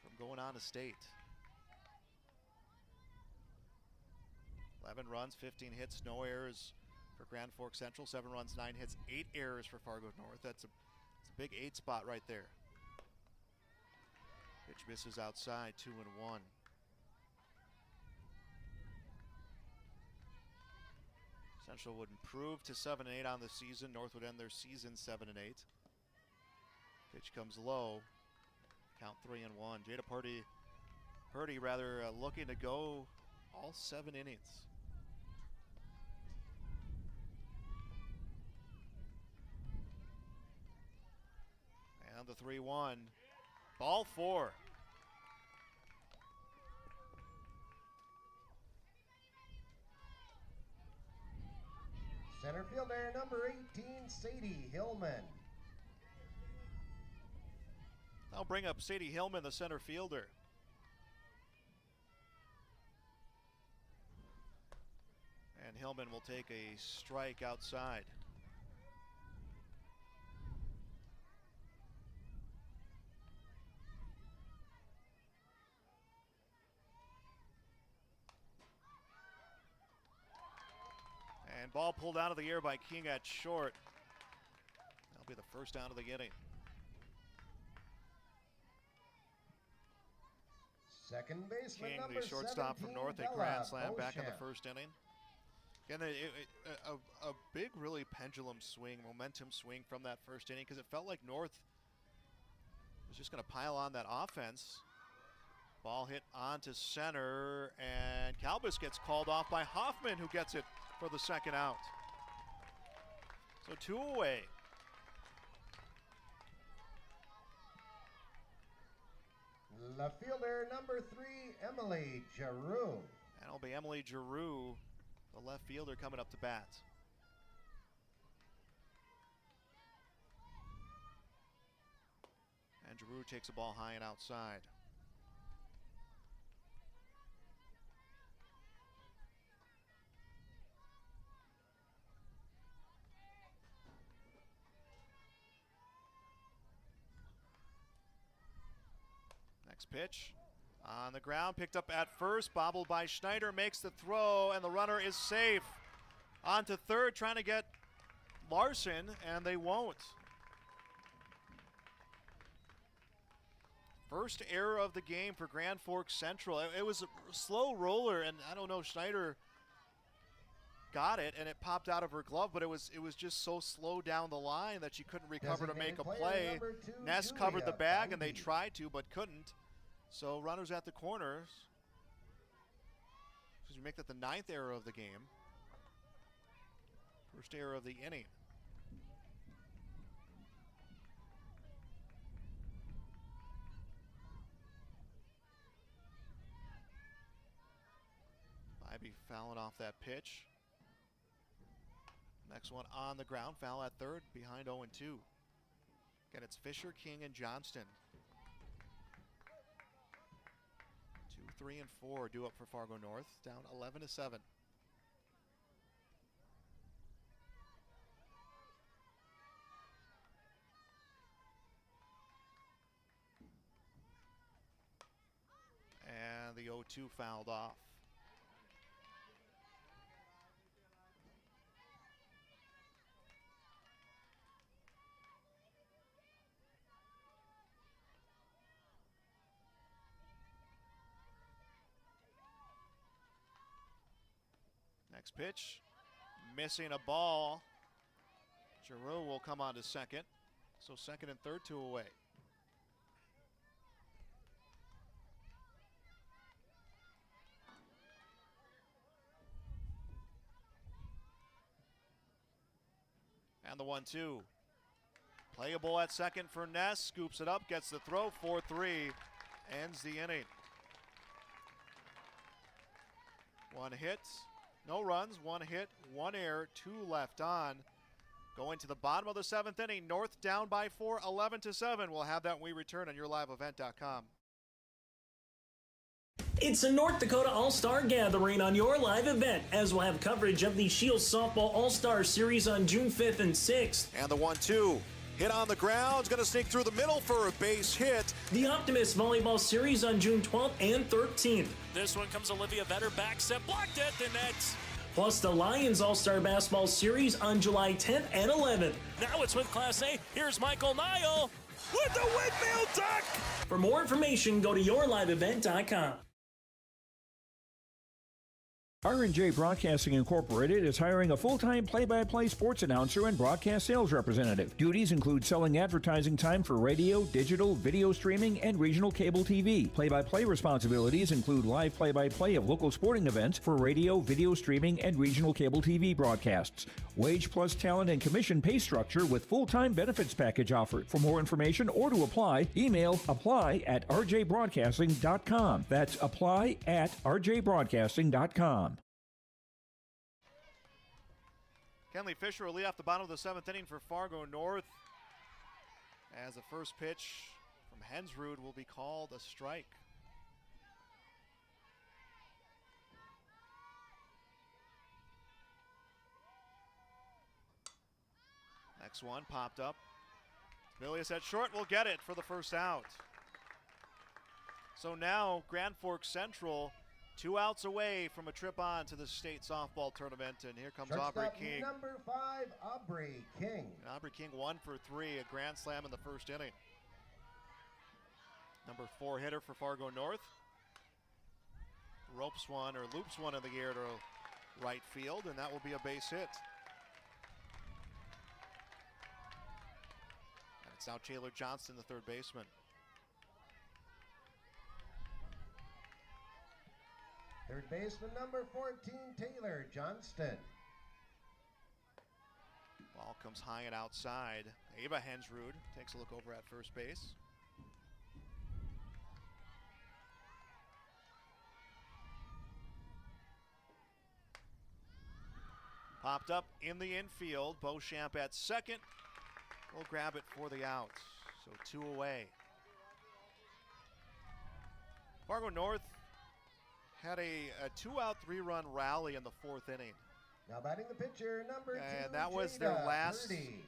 from going on to state. 11 runs, 15 hits, no errors for Grand Forks Central. 7 runs, 9 hits, 8 errors for Fargo North. That's a big 8 spot right there. Pitch misses outside, 2-1. Central would improve to 7-8 on the season. North would end their season 7-8. Pitch comes low. Count 3-1. Jada Purdy rather looking to go all 7 innings. And the 3-1. Ball 4. Center fielder number 18, Sadie Hillman. I'll bring up Sadie Hillman, the center fielder. And Hillman will take a strike outside. And ball pulled out of the air by King at short. That'll be the first out of the inning. Second baseman King, number the shortstop 17, from North, a Bella grand slam back in the Beauchamp. first inning. Again, a big, really pendulum swing, momentum swing from that first inning, because it felt like North was just going to pile on that offense. Ball hit onto center, and Calvis gets called off by Hoffman, who gets it for the second out. So 2 away. Left fielder number 3, Emily Giroux. And it'll be Emily Giroux, the left fielder, coming up to bat. And Giroux takes a ball high and outside. Next pitch on the ground, picked up at first, bobbled by Schneider, makes the throw, and the runner is safe. On to third, trying to get Larson, and they won't. First error of the game for Grand Forks Central. It was a slow roller, and I don't know, Schneider got it, and it popped out of her glove, but it was just so slow down the line that she couldn't recover to make a play. Ness covered the bag, and they tried to, but couldn't. So runners at the corners. We make that the 9th error of the game. First error of the inning. Bybee fouling off that pitch. Next one on the ground, foul at third, behind 0-2. Again, it's Fisher, King, and Johnston. 2, 3, and 4 due up for Fargo North, down 11-7. And the 0-2 fouled off. Next pitch, missing a ball. Giroux will come on to second. So second and third, 2 away. And the 1-2. Playable at second for Ness. Scoops it up, gets the throw, 4-3. Ends the inning. 1 hit. No runs, 1 hit, 1 error, 2 left on. Going to the bottom of the 7th inning, North down by 4, 11-7. We'll have that when we return on yourliveevent.com. It's a North Dakota All-Star Gathering on your live event, as we'll have coverage of the Shields Softball All-Star Series on June 5th and 6th. And the 1-2. Hit on the ground, it's going to sneak through the middle for a base hit. The Optimist Volleyball Series on June 12th and 13th. This one comes Olivia Vetter, back set, blocked at the net. Plus the Lions All-Star Basketball Series on July 10th and 11th. Now it's with Class A. Here's Michael Nile with the windmill duck. For more information, go to yourliveevent.com. R&J Broadcasting Incorporated is hiring a full-time play-by-play sports announcer and broadcast sales representative. Duties include selling advertising time for radio, digital, video streaming, and regional cable TV. Play-by-play responsibilities include live play-by-play of local sporting events for radio, video streaming, and regional cable TV broadcasts. Wage plus talent and commission pay structure with full-time benefits package offered. For more information or to apply, email apply@rjbroadcasting.com. That's apply@rjbroadcasting.com. Kenley Fisher will lead off the bottom of the 7th inning for Fargo North, as the first pitch from Hensrud will be called a strike. Next one popped up. Milius at short will get it for the first out. So now Grand Forks Central 2 outs away from a trip on to the state softball tournament, and here comes Aubrey King. Number 5, Aubrey King. And Aubrey King 1 for 3, a grand slam in the first inning. Number 4 hitter for Fargo North. Ropes one or loops one in the air to right field, and that will be a base hit. And it's now Taylor Johnston, the third baseman. Third baseman number 14, Taylor Johnston. Ball comes high and outside. Ava Hensrud takes a look over at first base. Popped up in the infield. Beauchamp at second. Will grab it for the out. So 2 away. Fargo North had a 2-out, 3-run rally in the 4th inning. Now batting the pitcher, number 2, and that was Jada their last Purdy.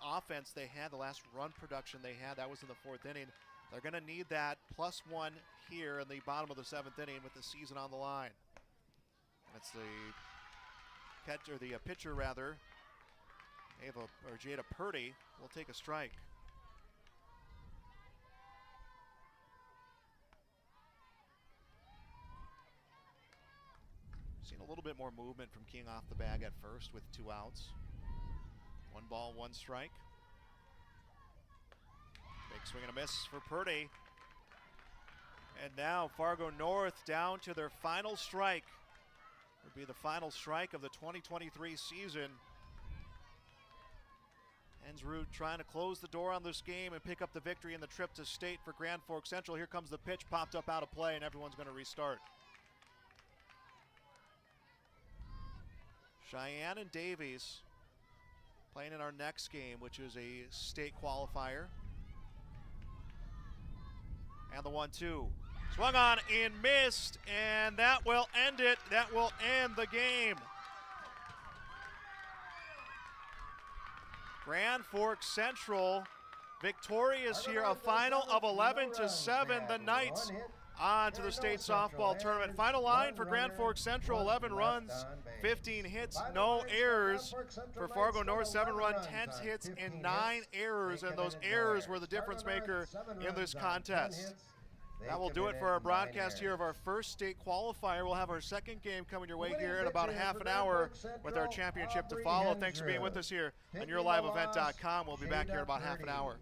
offense they had, the last run production they had. That was in the 4th inning. They're going to need that +1 here in the bottom of the 7th inning with the season on the line. And it's the pitcher rather, Jada Purdy will take a strike. Seen Seeing a little bit more movement from King off the bag at first with 2 outs. 1 ball, 1 strike. Big swing and a miss for Purdy. And now Fargo North down to their final strike. Would be the final strike of the 2023 season. Hensrud trying to close the door on this game and pick up the victory in the trip to state for Grand Forks Central. Here comes the pitch, popped up out of play, and everyone's going to restart. Cheyenne and Davies playing in our next game, which is a state qualifier. And the 1-2. Swung on and missed, and that will end it. That will end the game. Grand Forks Central victorious here, a final of 11-7. The Knights on to the state softball tournament. Final line for Grand Forks Central, 11 runs, 15 hits, no errors. For Fargo North, 7 runs, 10 hits, and 9 errors, and those errors were the difference maker in this contest. That will do it for our broadcast here of our first state qualifier. We'll have our second game coming your way here in about a half an hour with our championship to follow. Thanks for being with us here on YourLiveEvent.com. We'll be back here in about half an hour.